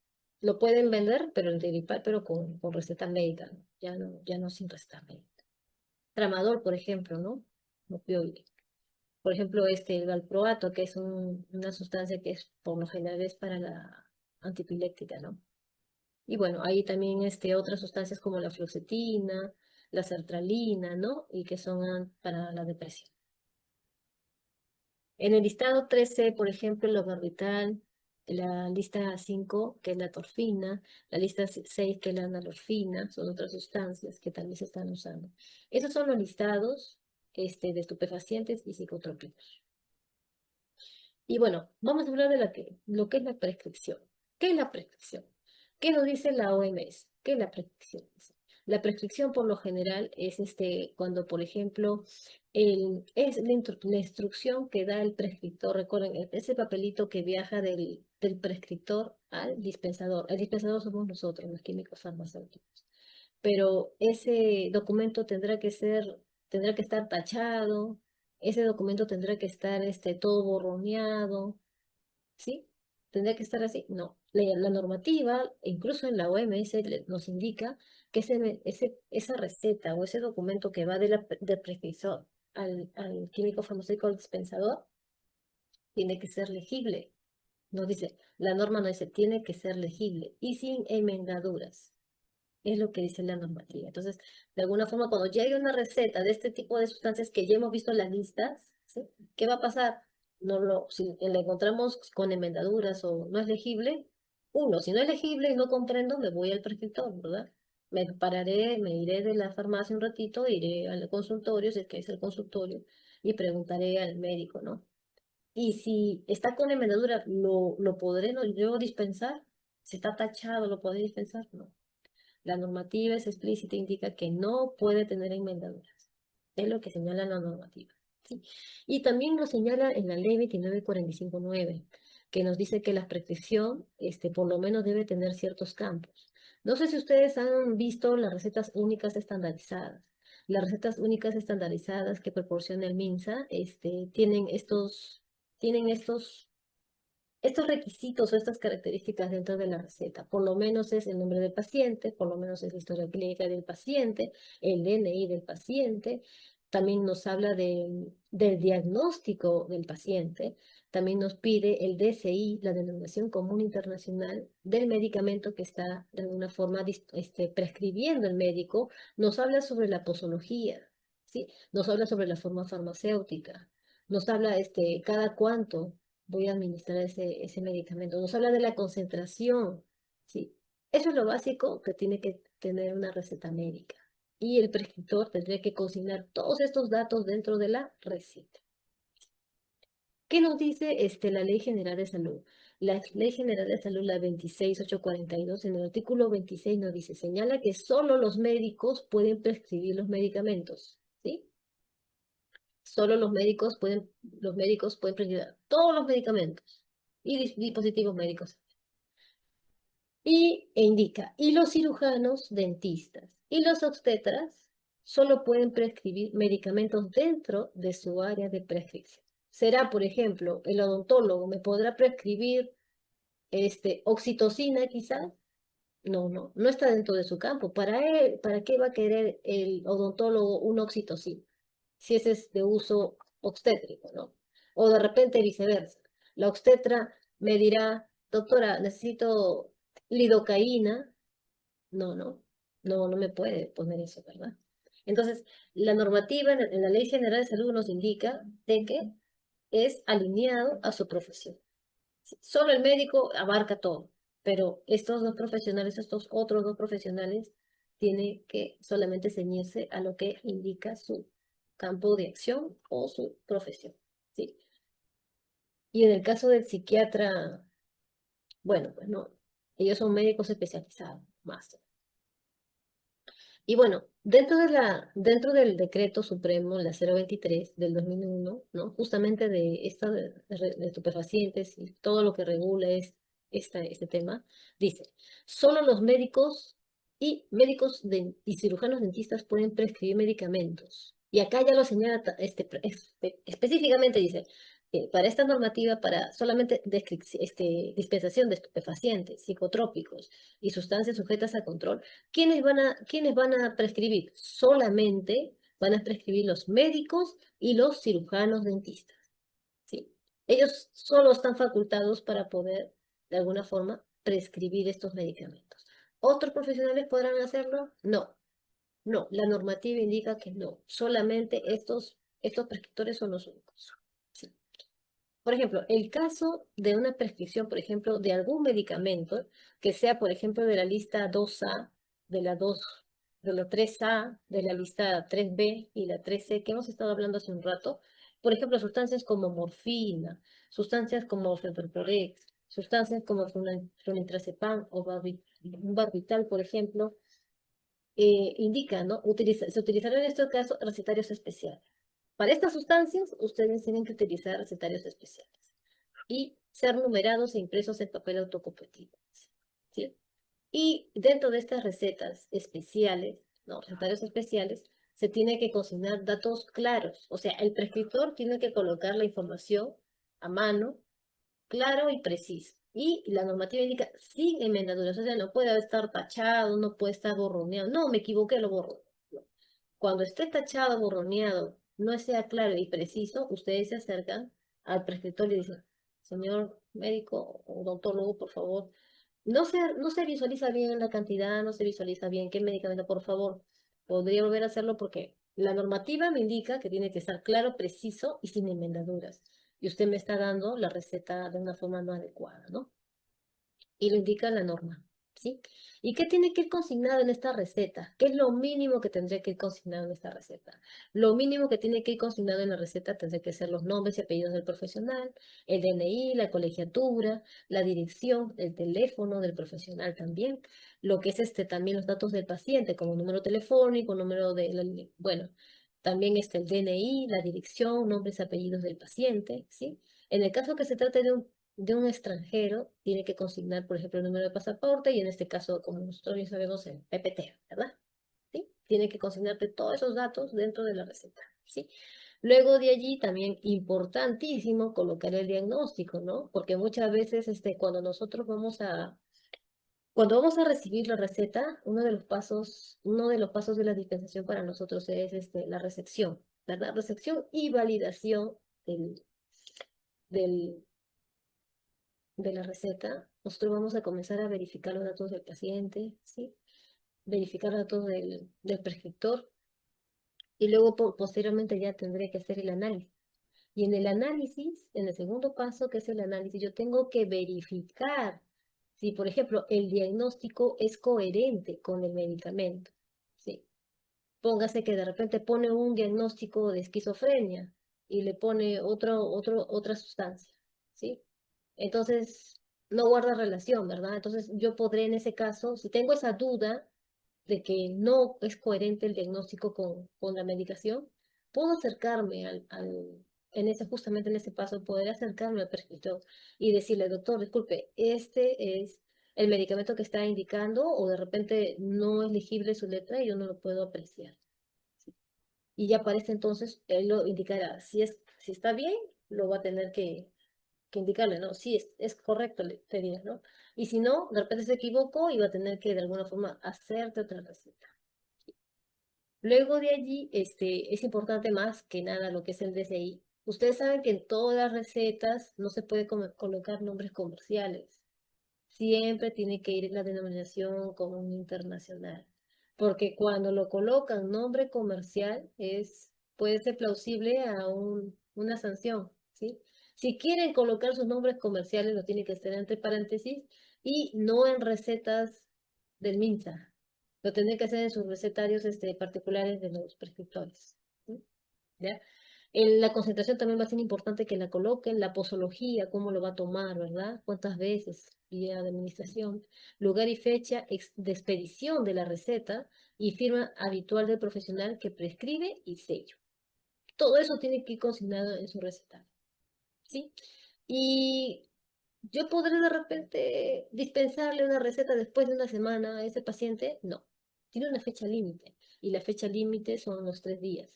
lo pueden vender, pero el antigripal, pero con receta médica, ¿no? Ya no sin receta médica. Tramadol, por ejemplo, ¿no? Opioide. Por ejemplo, el valproato, que es una sustancia que por lo general es para la antipiléptica, ¿no? Y bueno, hay también otras sustancias como la fluoxetina, la sertralina, ¿no? Y que son para la depresión. En el listado 13, por ejemplo, el lobarbital, la lista 5, que es la torfina, la lista 6, que es la nalorfina, son otras sustancias que también se están usando. Esos son los listados de estupefacientes y psicotrópicos. Y bueno, vamos a hablar de lo que es la prescripción. ¿Qué es la prescripción? ¿Qué nos dice la OMS? ¿Qué es la prescripción? La prescripción por lo general es cuando, por ejemplo, es la instrucción que da el prescriptor. Recuerden, ese papelito que viaja del prescriptor al dispensador. El dispensador somos nosotros, los químicos farmacéuticos. Pero ese documento tendrá que estar tachado, ese documento tendrá que estar todo borroneado, ¿sí? ¿Tendría que estar así? No. La normativa, incluso en la OMS, nos indica que esa receta o ese documento que va del prescriptor al químico farmacéutico, al dispensador, tiene que ser legible. Nos dice, la norma nos dice, tiene que ser legible y sin enmendaduras. Es lo que dice la normativa. Entonces, de alguna forma, cuando llegue una receta de este tipo de sustancias que ya hemos visto en las listas, ¿sí? ¿Qué va a pasar? Si la encontramos con enmendaduras o no es legible, si no es legible y no comprendo, me voy al prescriptor, ¿verdad? Me pararé, me iré de la farmacia un ratito, iré al consultorio, si es que es el consultorio, y preguntaré al médico, ¿no? Y si está con enmendadura, ¿lo podré yo dispensar? Si está tachado, ¿lo podré dispensar? No. La normativa es explícita e indica que no puede tener enmendaduras. Es lo que señala la normativa. ¿Sí? Y también lo señala en la ley 29459, que nos dice que la prescripción por lo menos debe tener ciertos campos. No sé si ustedes han visto las recetas únicas estandarizadas. Las recetas únicas estandarizadas que proporciona el MINSA tienen estos requisitos o estas características dentro de la receta. Por lo menos es el nombre del paciente, por lo menos es la historia clínica del paciente, el DNI del paciente, también nos habla del diagnóstico del paciente, también nos pide el DCI, la denominación común internacional del medicamento que está de alguna forma prescribiendo el médico, nos habla sobre la posología, ¿sí? Nos habla sobre la forma farmacéutica, nos habla cada cuánto voy a administrar ese medicamento. Nos habla de la concentración, ¿sí? Eso es lo básico que tiene que tener una receta médica. Y el prescriptor tendría que consignar todos estos datos dentro de la receta. ¿Qué nos dice la Ley General de Salud? La Ley General de Salud, la 26842, en el artículo 26 nos dice, señala que solo los médicos pueden prescribir los medicamentos, ¿sí? Solo los médicos pueden prescribir todos los medicamentos y dispositivos médicos. E indica, y los cirujanos dentistas y los obstetras solo pueden prescribir medicamentos dentro de su área de prescripción. Será, por ejemplo, el odontólogo me podrá prescribir oxitocina quizás. No está dentro de su campo. ¿Para qué va a querer el odontólogo un oxitocina? Si ese es de uso obstétrico, ¿no? O de repente viceversa. La obstetra me dirá, doctora, necesito lidocaína. No me puede poner eso, ¿verdad? Entonces, la normativa en la Ley General de Salud nos indica de que es alineado a su profesión. Solo el médico abarca todo, pero estos otros dos profesionales, tienen que solamente ceñirse a lo que indica su campo de acción o su profesión, ¿sí? Y en el caso del psiquiatra, bueno, pues no, ellos son médicos especializados, más. Y bueno, dentro del decreto supremo, la 023 del 2001, ¿no? Justamente de esta de estupefacientes y todo lo que regula este tema, dice, solo los médicos y cirujanos dentistas pueden prescribir medicamentos. Y acá ya lo señala específicamente, dice, para esta normativa, para solamente dispensación de estupefacientes, psicotrópicos y sustancias sujetas a control, ¿quiénes van a prescribir? Solamente van a prescribir los médicos y los cirujanos dentistas, ¿sí? Ellos solo están facultados para poder, de alguna forma, prescribir estos medicamentos. ¿Otros profesionales podrán hacerlo? No, la normativa indica que no. Solamente estos prescriptores son los únicos, ¿sí? Por ejemplo, el caso de una prescripción, por ejemplo, de algún medicamento que sea, por ejemplo, de la lista 2A, de la 2, de la 3A, de la lista 3B y la 3C, que hemos estado hablando hace un rato. Por ejemplo, sustancias como morfina, sustancias como fentoprex, sustancias como flunitrazepam o un barbital, por ejemplo, indica, ¿no? Se utilizarán en estos casos recetarios especiales. Para estas sustancias, ustedes tienen que utilizar recetarios especiales y ser numerados e impresos en papel autocompatible, ¿sí? Y dentro de estas recetas especiales, no, recetarios especiales, se tiene que consignar datos claros. O sea, el prescriptor tiene que colocar la información a mano, claro y preciso. Y la normativa indica sin enmendaduras. O sea, no puede estar tachado, no puede estar borroneado. No, me equivoqué, lo borro. Cuando esté tachado, borroneado, no sea claro y preciso, ustedes se acercan al prescriptor y dicen, señor médico o odontólogo, por favor, no se visualiza bien la cantidad, no se visualiza bien qué medicamento, por favor, podría volver a hacerlo porque la normativa me indica que tiene que estar claro, preciso y sin enmendaduras. Y usted me está dando la receta de una forma no adecuada, ¿no? Y lo indica la norma, ¿sí? ¿Y qué tiene que ir consignado en esta receta? ¿Qué es lo mínimo que tendría que ir consignado en esta receta? Lo mínimo que tiene que ir consignado en la receta tendría que ser los nombres y apellidos del profesional, el DNI, la colegiatura, la dirección, el teléfono del profesional también, lo que es también los datos del paciente, como número telefónico, número de, bueno, también el DNI, la dirección, nombres y apellidos del paciente, ¿sí? En el caso que se trate de un extranjero, tiene que consignar, por ejemplo, el número de pasaporte y en este caso, como nosotros ya sabemos, el PPT, ¿verdad? ¿Sí? Tiene que consignarte todos esos datos dentro de la receta, ¿sí? Luego de allí también importantísimo colocar el diagnóstico, ¿no? Porque muchas veces cuando vamos a recibir la receta, uno de los pasos de la dispensación para nosotros es la recepción, ¿verdad? Recepción y validación del, del, de la receta. Nosotros vamos a comenzar a verificar los datos del paciente, ¿sí? Verificar los datos del prescriptor y luego posteriormente ya tendré que hacer el análisis. Y en el análisis, en el segundo paso, que es el análisis, yo tengo que verificar si, por ejemplo, el diagnóstico es coherente con el medicamento, ¿sí? Póngase que de repente pone un diagnóstico de esquizofrenia y le pone otra sustancia, ¿sí? Entonces, no guarda relación, ¿verdad? Entonces, yo podré en ese caso, si tengo esa duda de que no es coherente el diagnóstico con la medicación, puedo acercarme justamente en ese paso, poder acercarme al prescriptor y decirle, doctor, disculpe, este es el medicamento que está indicando o de repente no es legible su letra y yo no lo puedo apreciar. Y ya para este entonces él lo indicará. Si está bien, lo va a tener que indicarle, ¿no? Sí, es correcto, te dirá, ¿no? Y si no, de repente se equivocó y va a tener que de alguna forma hacerte otra receta. Luego de allí, es importante más que nada lo que es el DCI. Ustedes saben que en todas las recetas no se puede colocar nombres comerciales. Siempre tiene que ir la denominación común internacional. Porque cuando lo colocan nombre comercial, puede ser plausible a una sanción, ¿sí? Si quieren colocar sus nombres comerciales, lo tienen que hacer entre paréntesis y no en recetas del MINSA. Lo tendrán que hacer en sus recetarios particulares de los prescriptores, ¿sí? ¿Ya? En la concentración también va a ser importante que la coloquen, la posología, cómo lo va a tomar, ¿verdad? Cuántas veces, día de administración, lugar y fecha de expedición de la receta y firma habitual del profesional que prescribe y sello. Todo eso tiene que ir consignado en su recetario, ¿sí? Y yo podré de repente dispensarle una receta después de una semana a ese paciente. No, tiene una fecha límite y la fecha límite son los 3 días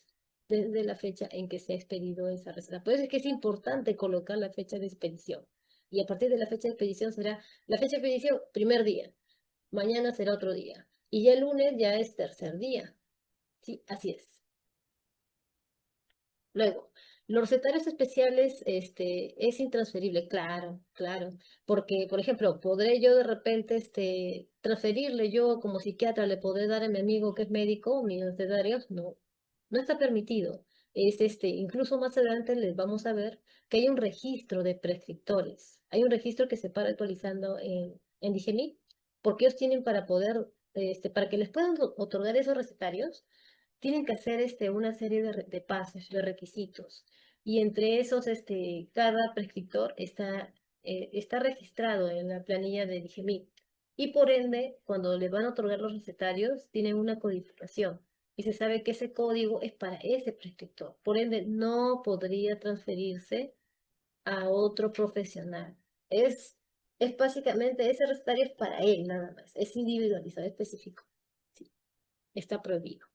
desde la fecha en que se ha expedido esa receta. Por eso es que es importante colocar la fecha de expedición. Y a partir de la fecha de expedición será la fecha de expedición, primer día. Mañana será otro día. Y ya el lunes ya es tercer día. Sí, así es. Luego, los recetarios especiales, es intransferible, claro, claro, porque, por ejemplo, podré yo de repente, transferirle yo como psiquiatra, le podré dar a mi amigo que es médico mis recetarios, no, no está permitido. es incluso más adelante les vamos a ver que hay un registro de prescriptores. Hay un registro que se para actualizando en Digemit, porque ellos tienen para poder, para que les puedan otorgar esos recetarios, tienen que hacer una serie de pasos, de requisitos. Y entre esos, cada prescriptor está registrado en la planilla de Digemit. Y por ende, cuando le van a otorgar los recetarios, tienen una codificación. Y se sabe que ese código es para ese prescriptor. Por ende, no podría transferirse a otro profesional. Es básicamente, ese recetario es para él nada más. Es individualizado, específico. Sí, está prohibido.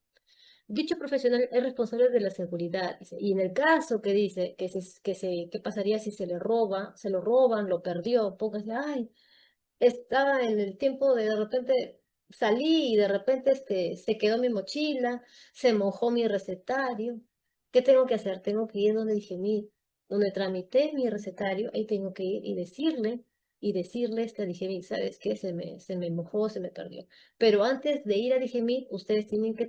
Dicho profesional es responsable de la seguridad, dice, y en el caso que dice ¿qué pasaría si se lo roban, lo perdió? Póngase, ay, estaba en el tiempo de repente salí y de repente se quedó mi mochila, se mojó mi recetario. ¿Qué tengo que hacer? Tengo que ir donde dije donde tramité mi recetario, ahí tengo que ir y decirle Digemit, ¿sabes qué? Se me mojó, se me perdió. Pero antes de ir a Digemit, ustedes tienen que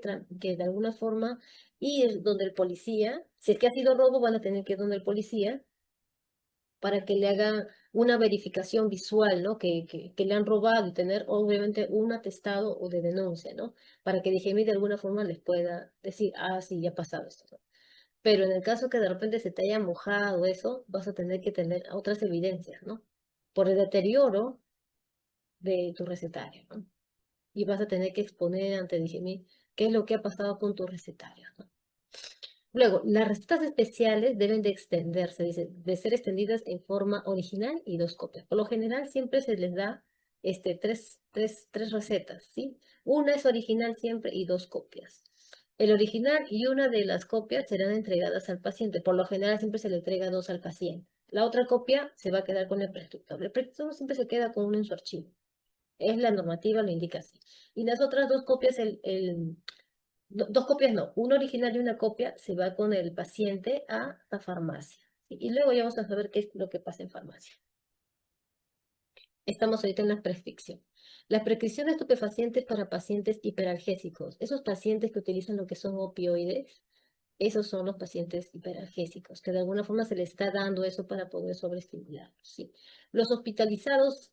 de alguna forma ir donde el policía, si es que ha sido robo, van a tener que ir donde el policía para que le haga una verificación visual, ¿no? Que le han robado y tener obviamente un atestado o de denuncia, ¿no? Para que Digemit de alguna forma les pueda decir, ah, sí, ya ha pasado esto, ¿no? Pero en el caso que de repente se te haya mojado eso, vas a tener que tener otras evidencias, ¿no? Por el deterioro de tu recetario, ¿no? Y vas a tener que exponer ante Digemit qué es lo que ha pasado con tu recetario, ¿no? Luego, las recetas especiales deben de extenderse, dice, de ser extendidas en forma original y 2 copias. Por lo general, siempre se les da tres recetas, ¿sí? Una es original siempre y 2 copias. El original y una de las copias serán entregadas al paciente. Por lo general, siempre se le entrega 2 al paciente. La otra copia se va a quedar con el prescriptor. El prescriptor siempre se queda con uno en su archivo. Es la normativa, lo indica así. Y las otras 2 copias, 2 copias no, una original y una copia se va con el paciente a la farmacia. ¿Sí? Y luego ya vamos a saber qué es lo que pasa en farmacia. Estamos ahorita en la prescripción. La prescripción de estupefacientes para pacientes hiperalgésicos. Esos pacientes que utilizan lo que son opioides, esos son los pacientes hiperalgésicos, que de alguna forma se les está dando eso para poder sobreestimularlos, ¿sí? Los hospitalizados,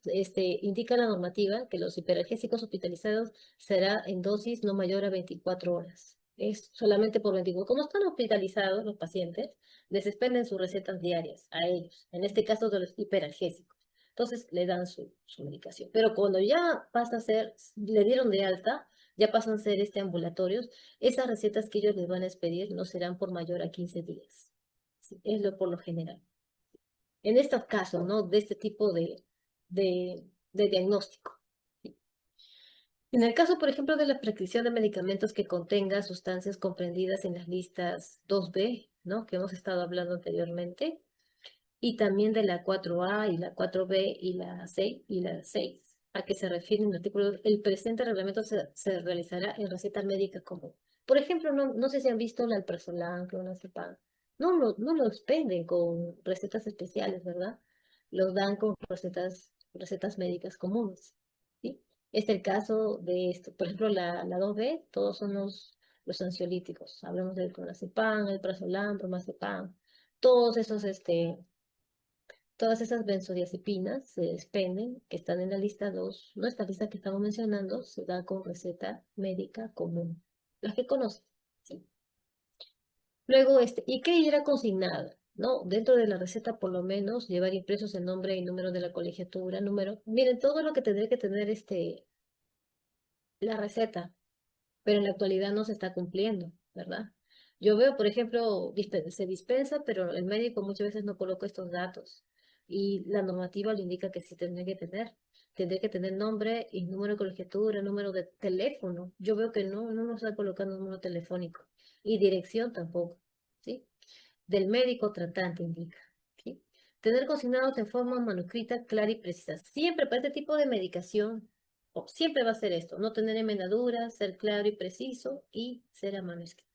indica la normativa que los hiperalgésicos hospitalizados será en dosis no mayor a 24 horas. Es solamente por 24. Como están hospitalizados los pacientes, les expenden sus recetas diarias a ellos, en este caso de los hiperalgésicos. Entonces le dan su medicación. Pero cuando ya pasa a ser, le dieron de alta, ya pasan a ser ambulatorios, esas recetas que ellos les van a expedir no serán por mayor a 15 días. ¿Sí? Es por lo general. En estos casos, ¿no? De este tipo de diagnóstico. ¿Sí? En el caso, por ejemplo, de la prescripción de medicamentos que contengan sustancias comprendidas en las listas 2B, ¿no? Que hemos estado hablando anteriormente, y también de la 4A y la 4B y la 6, a que se refiere en el artículo, el presente reglamento se realizará en receta médica común. Por ejemplo, no sé si han visto la alprazolam, clonazepam. No lo expenden con recetas especiales, ¿verdad? Los dan con recetas médicas comunes, ¿sí? Es el caso de esto. Por ejemplo, la 2B, todos son los ansiolíticos. Hablamos del clonazepam, el alprazolam, bromazepam, todos esos, todas esas benzodiazepinas se expenden, que están en la lista 2, no esta lista que estamos mencionando, se da con receta médica común. Las que conocen, ¿sí? Luego, ¿y qué irá consignado? ¿No? Dentro de la receta, por lo menos, llevar impresos el nombre y número de la colegiatura, miren, todo lo que tendría que tener la receta, pero en la actualidad no se está cumpliendo, ¿verdad? Yo veo, por ejemplo, se dispensa, pero el médico muchas veces no coloca estos datos y la normativa le indica que sí tendría que tener nombre y número de colegiatura, número de teléfono. Yo veo que no nos está colocando número telefónico y dirección tampoco, ¿sí? Del médico tratante indica, ¿sí? Tener consignados en forma manuscrita, clara y precisa. Siempre para este tipo de medicación, siempre va a ser esto, no tener envenaduras, ser claro y preciso y ser a mano escrita.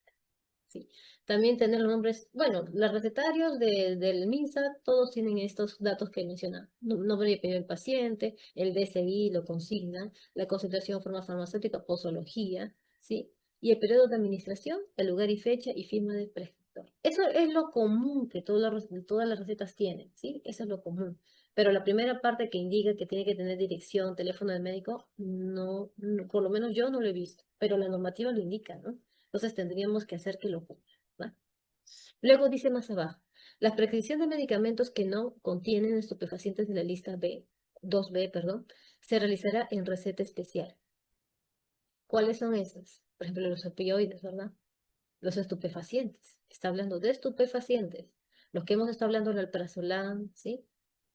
Sí. También tener los nombres, bueno, los recetarios del MINSA, todos tienen estos datos que mencionan. Nombre y apellido del paciente, el DSI lo consigna, la concentración, forma farmacéutica, posología, ¿sí? Y el periodo de administración, el lugar y fecha y firma del prescriptor. prescriptor. Eso es lo común que todas las recetas tienen, ¿sí? Eso es lo común. Pero la primera parte que indica que tiene que tener dirección, teléfono del médico, por lo menos yo no lo he visto, pero la normativa lo indica, ¿no? Entonces tendríamos que hacer que lo cumpla, ¿va? Luego dice más abajo, la prescripción de medicamentos que no contienen estupefacientes de la lista B, 2B, perdón, se realizará en receta especial. ¿Cuáles son esas? Por ejemplo, los opioides, ¿verdad? Los estupefacientes. Está hablando de estupefacientes. Los que hemos estado hablando del alprazolam, ¿sí?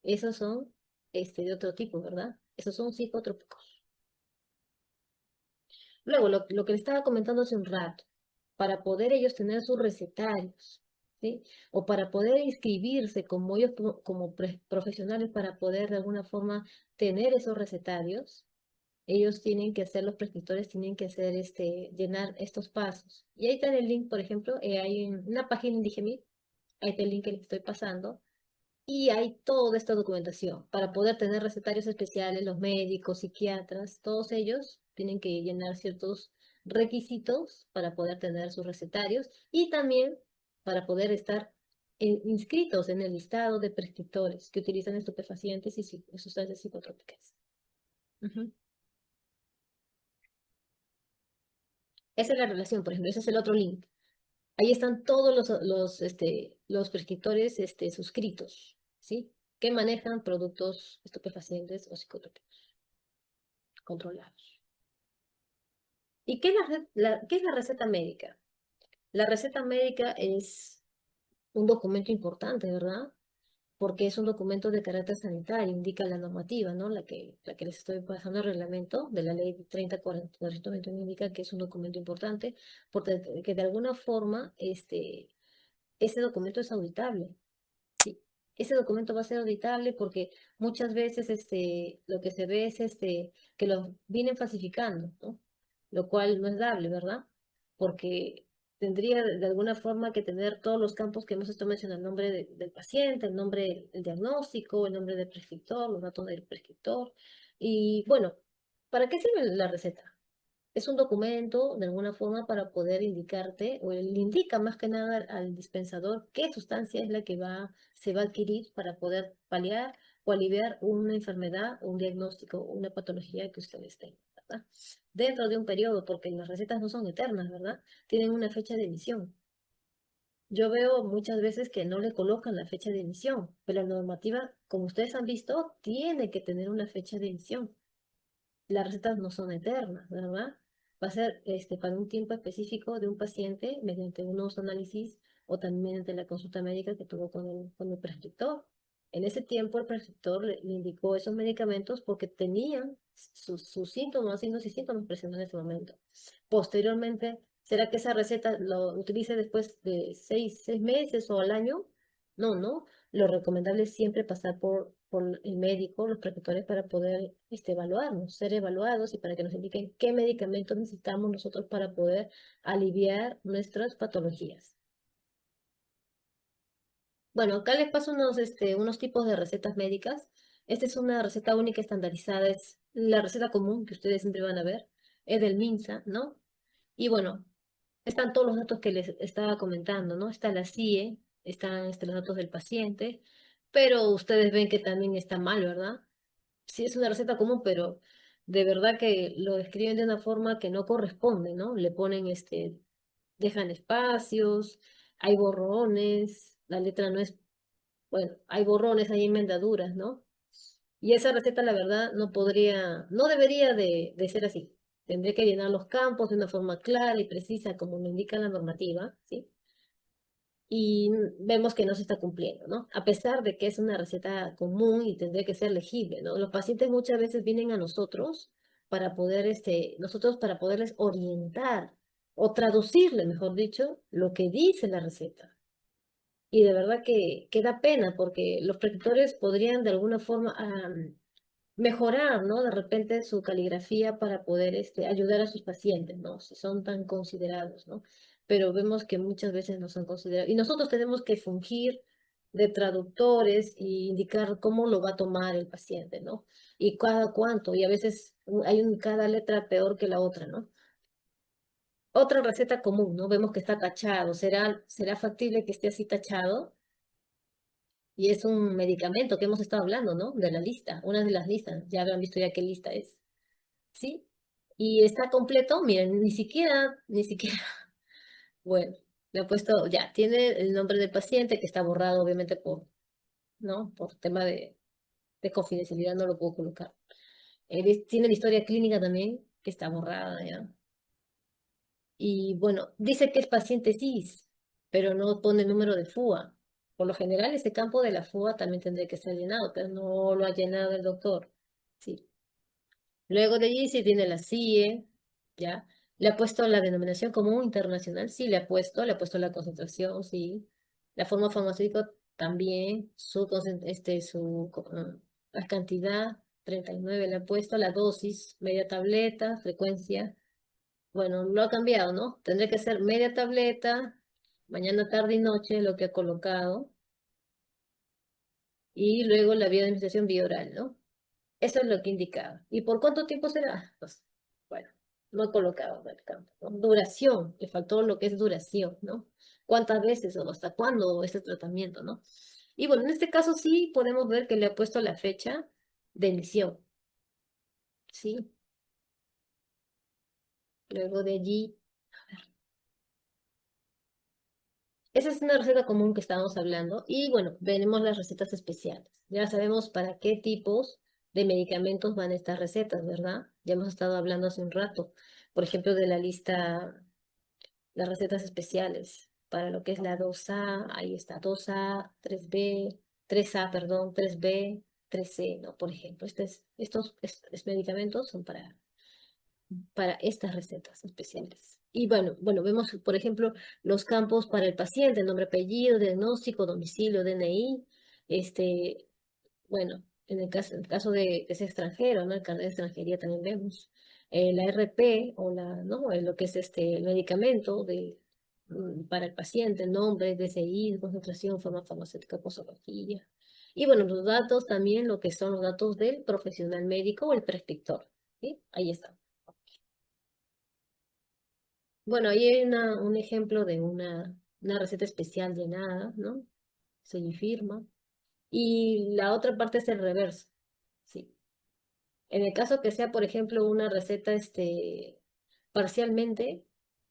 Esos son de otro tipo, ¿verdad? Esos son psicotrópicos. Luego, lo que le estaba comentando hace un rato, para poder ellos tener sus recetarios, ¿sí? O para poder inscribirse como ellos como profesionales para poder de alguna forma tener esos recetarios, ellos tienen que hacer, los prescriptores tienen que hacer, llenar estos pasos. Y ahí está el link, por ejemplo, hay una página en Digemit, ahí está el link que les estoy pasando, y hay toda esta documentación. Para poder tener recetarios especiales, los médicos, psiquiatras, todos ellos tienen que llenar ciertos requisitos para poder tener sus recetarios y también para poder estar inscritos en el listado de prescriptores que utilizan estupefacientes y sustancias psicotrópicas. Ujú. Esa es la relación, por ejemplo, ese es el otro link. Ahí están todos los prescriptores suscritos, ¿sí? Que manejan productos estupefacientes o psicotrópicos controlados. ¿Y qué es qué es la receta médica? La receta médica es un documento importante, ¿verdad? Porque es un documento de carácter sanitario, indica la normativa, ¿no? La que les estoy pasando el reglamento de la ley 3040-221 indica que es un documento importante, porque que de alguna forma ese documento es auditable. Sí, ese documento va a ser auditable porque muchas veces lo que se ve es que lo vienen falsificando, ¿no? Lo cual no es dable, ¿verdad? Porque tendría de alguna forma que tener todos los campos que hemos estado mencionando, el nombre del paciente, el nombre del diagnóstico, el nombre del prescriptor, los datos del prescriptor. Y bueno, ¿para qué sirve la receta? Es un documento de alguna forma para poder indicarte, o él indica más que nada al dispensador qué sustancia es la que se va a adquirir para poder paliar o aliviar una enfermedad, un diagnóstico, una patología que ustedes tengan, ¿verdad? Dentro de un periodo, porque las recetas no son eternas, ¿verdad? Tienen una fecha de emisión. Yo veo muchas veces que no le colocan la fecha de emisión, pero la normativa, como ustedes han visto, tiene que tener una fecha de emisión. Las recetas no son eternas, ¿verdad? Va a ser para un tiempo específico de un paciente mediante unos análisis o también mediante la consulta médica que tuvo con el prescriptor. En ese tiempo el prescriptor le indicó esos medicamentos porque tenían sus síntomas, signos y síntomas presentes en ese momento. Posteriormente, ¿será que esa receta lo utilice después de seis meses o al año? No, no. Lo recomendable es siempre pasar por el médico, los prescriptores, para poder evaluarnos, ser evaluados y para que nos indiquen qué medicamentos necesitamos nosotros para poder aliviar nuestras patologías. Bueno, acá les paso unos tipos de recetas médicas. Esta es una receta única estandarizada, es la receta común que ustedes siempre van a ver, es del MINSA, ¿no? Y bueno, están todos los datos que les estaba comentando, ¿no? Está la CIE, están los datos del paciente, pero ustedes ven que también está mal, ¿verdad? Sí, es una receta común, pero de verdad que lo describen de una forma que no corresponde, ¿no? Le ponen, dejan espacios, hay borrones, la letra no es, bueno, hay borrones, hay enmendaduras, ¿no? Y esa receta, la verdad, no debería de ser así. Tendría que llenar los campos de una forma clara y precisa, como lo indica la normativa, ¿sí? Y vemos que no se está cumpliendo, ¿no? A pesar de que es una receta común y tendría que ser legible, ¿no? Los pacientes muchas veces vienen a nosotros para poder, nosotros para poderles orientar o traducirle, mejor dicho, lo que dice la receta. Y de verdad que da pena porque los prescriptores podrían de alguna forma mejorar, ¿no? De repente su caligrafía para poder ayudar a sus pacientes, ¿no? Si son tan considerados, ¿no? Pero vemos que muchas veces no son considerados. Y nosotros tenemos que fungir de traductores y indicar cómo lo va a tomar el paciente, ¿no? Y cada cuánto, y a veces hay cada letra peor que la otra, ¿no? Otra receta común, ¿no? Vemos que está tachado. ¿Será factible que esté así tachado? Y es un medicamento que hemos estado hablando, ¿no? De la lista, una de las listas. Ya habrán visto ya qué lista es, ¿sí? Y está completo, miren, ni siquiera, bueno, le he puesto, ya, tiene el nombre del paciente que está borrado, obviamente, ¿no? Por tema de confidencialidad no lo puedo colocar. Tiene la historia clínica también, que está borrada, ¿ya? Y bueno, dice que es paciente cis, pero no pone el número de FUA. Por lo general, ese campo de la FUA también tendría que estar llenado, pero no lo ha llenado el doctor. Sí. Luego de allí sí tiene la CIE, ¿ya? Le ha puesto la denominación común internacional, sí, le ha puesto la concentración, sí. La forma farmacéutica también, la cantidad, 39 le ha puesto, la dosis, media tableta, frecuencia. Bueno, lo ha cambiado, ¿no? Tendría que ser media tableta, mañana, tarde y noche, lo que ha colocado, y luego la vía de administración vía oral, ¿no? Eso es lo que indicaba. ¿Y por cuánto tiempo será? Pues, bueno, no he colocado en el campo, ¿no? Duración, le faltó lo que es duración, ¿no? ¿Cuántas veces o hasta cuándo ese tratamiento, ¿no? Y bueno, en este caso sí podemos ver que le ha puesto la fecha de emisión, ¿sí? Luego de allí, esa es una receta común que estábamos hablando. Y bueno, veremos las recetas especiales. Ya sabemos para qué tipos de medicamentos van estas recetas, ¿verdad? Ya hemos estado hablando hace un rato, por ejemplo, de la lista, las recetas especiales. Para lo que es la 2A, ahí está 2A, 3B, 3A, perdón, 3B, 3C, ¿no? Por ejemplo, estos medicamentos son para estas recetas especiales. Y bueno, vemos, por ejemplo, los campos para el paciente, el nombre, apellido, diagnóstico, domicilio, DNI, bueno, en el caso de que sea extranjero, ¿no? El carnet de extranjería también vemos. La RP o ¿no? Lo que es el medicamento para el paciente, el nombre, DCI, concentración, forma farmacéutica, posología. Y bueno, los datos también, lo que son los datos del profesional médico o el prescriptor. ¿Sí? Ahí está. Bueno, ahí hay un ejemplo de una receta especial llenada, ¿no? Sello y firma. Y la otra parte es el reverso, ¿sí? En el caso que sea, por ejemplo, una receta parcialmente,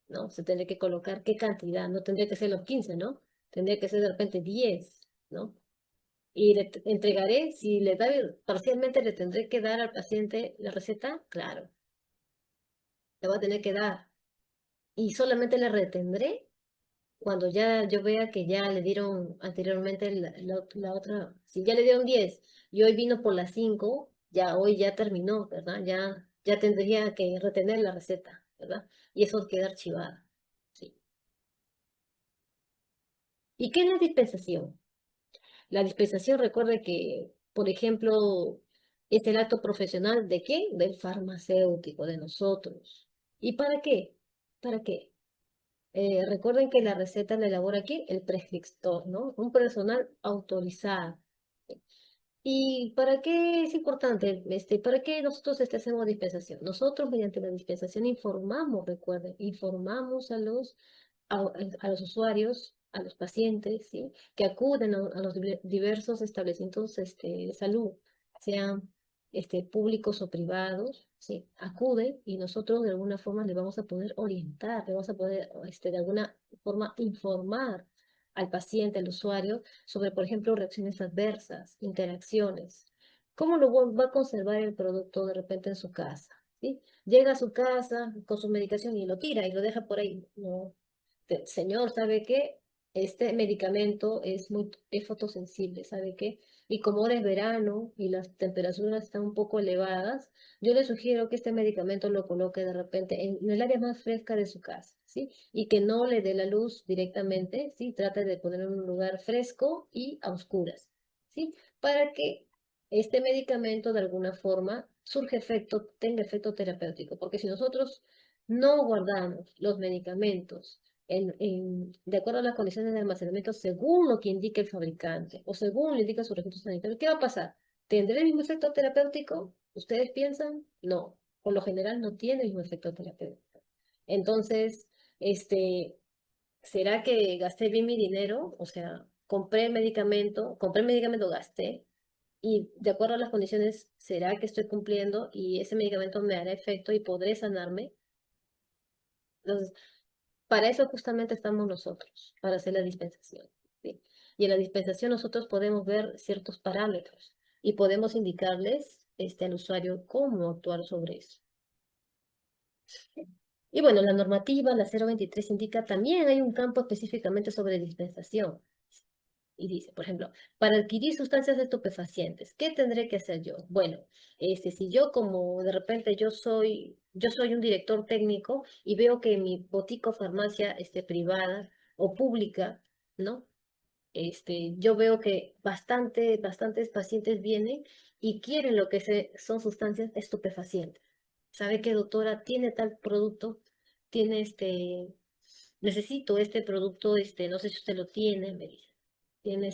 ¿no? Se tendría que colocar qué cantidad, no tendría que ser los 15, ¿no? Tendría que ser de repente 10, ¿no? Y entregaré, si le da parcialmente, le tendré que dar al paciente la receta, claro, le voy a tener que dar. Y solamente le retendré cuando ya yo vea que ya le dieron anteriormente la otra, si ya le dieron 10 y hoy vino por las 5, ya hoy ya terminó, ¿verdad? Ya tendría que retener la receta, ¿verdad? Y eso queda archivado, ¿sí? ¿Y qué es la dispensación? La dispensación, recuerde que, por ejemplo, es el acto profesional ¿de qué? Del farmacéutico, de nosotros. ¿Y para qué? ¿Para qué? Recuerden que la receta la elabora aquí el prescriptor, ¿no? Un personal autorizado. ¿Y para qué es importante? ¿Para qué nosotros hacemos dispensación? Nosotros mediante la dispensación informamos, recuerden, informamos a los usuarios, a los pacientes, ¿sí? Que acuden a los diversos establecimientos de salud, sean públicos o privados, ¿sí? Acuden y nosotros de alguna forma le vamos a poder orientar, le vamos a poder de alguna forma informar al paciente, al usuario, sobre, por ejemplo, reacciones adversas, interacciones. ¿Cómo lo va a conservar el producto de repente en su casa? ¿Sí? Llega a su casa con su medicación y lo tira y lo deja por ahí. No, señor, ¿sabe qué? Este medicamento es fotosensible, ¿sabe qué? Y como ahora es verano y las temperaturas están un poco elevadas, yo le sugiero que este medicamento lo coloque de repente en el área más fresca de su casa, ¿sí? Y que no le dé la luz directamente, ¿sí? Trate de ponerlo en un lugar fresco y a oscuras, ¿sí? Para que este medicamento de alguna forma tenga efecto terapéutico, porque si nosotros no guardamos los medicamentos de acuerdo a las condiciones de almacenamiento según lo que indique el fabricante o según le indica su registro sanitario, ¿qué va a pasar? ¿Tendrá el mismo efecto terapéutico? ¿Ustedes piensan? No, por lo general no tiene el mismo efecto terapéutico. Entonces, ¿Será que gasté bien mi dinero? O sea, compré el medicamento, gasté, y de acuerdo a las condiciones, ¿será que estoy cumpliendo y ese medicamento me hará efecto y podré sanarme? Entonces, para eso justamente estamos nosotros, para hacer la dispensación, ¿sí? Y en la dispensación nosotros podemos ver ciertos parámetros y podemos indicarles al usuario cómo actuar sobre eso. Y bueno, la normativa, la 023, indica también hay un campo específicamente sobre dispensación. Y dice, por ejemplo, para adquirir sustancias estupefacientes, ¿qué tendré que hacer yo? Bueno, si yo como de repente yo soy un director técnico y veo que mi botica o farmacia privada o pública, ¿no? Yo veo que bastantes pacientes vienen y quieren lo que son sustancias estupefacientes. ¿Sabe qué, doctora? Tiene tal producto, tiene necesito este producto, no sé si usted lo tiene, me dice. Tiene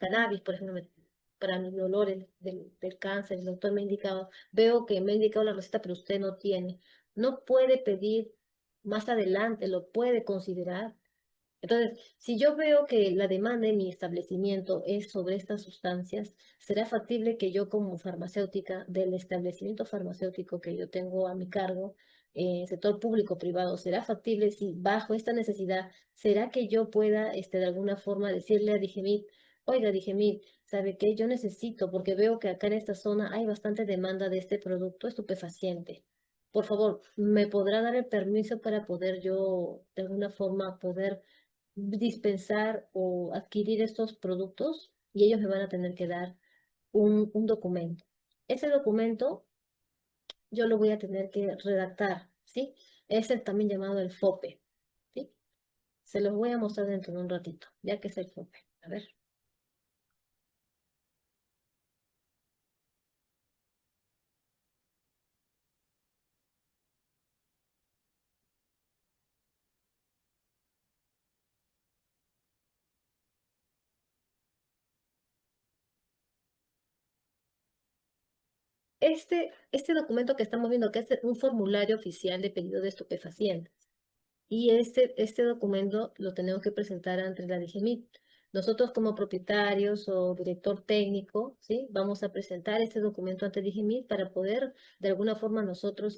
cannabis, por ejemplo, para mi dolor del cáncer, el doctor me ha indicado, veo que me ha indicado la receta, pero usted no tiene. No puede pedir más adelante, lo puede considerar. Entonces, si yo veo que la demanda en mi establecimiento es sobre estas sustancias, ¿será factible que yo como farmacéutica del establecimiento farmacéutico que yo tengo a mi cargo, sector público-privado, será factible si bajo esta necesidad, será que yo pueda de alguna forma decirle a Digemit, oiga Digemit, ¿sabe qué? Yo necesito, porque veo que acá en esta zona hay bastante demanda de este producto estupefaciente. Por favor, ¿me podrá dar el permiso para poder yo, de alguna forma, poder dispensar o adquirir estos productos? Y ellos me van a tener que dar un documento. Ese documento yo lo voy a tener que redactar, ¿sí? Es el también llamado el FOPE, ¿sí? Se los voy a mostrar dentro de un ratito, ya que es el FOPE. A ver. Este documento que estamos viendo, que es un formulario oficial de pedido de estupefacientes. Y este documento lo tenemos que presentar ante la DGMIT. Nosotros como propietarios o director técnico, ¿sí? Vamos a presentar este documento ante DGMIT para poder, de alguna forma nosotros,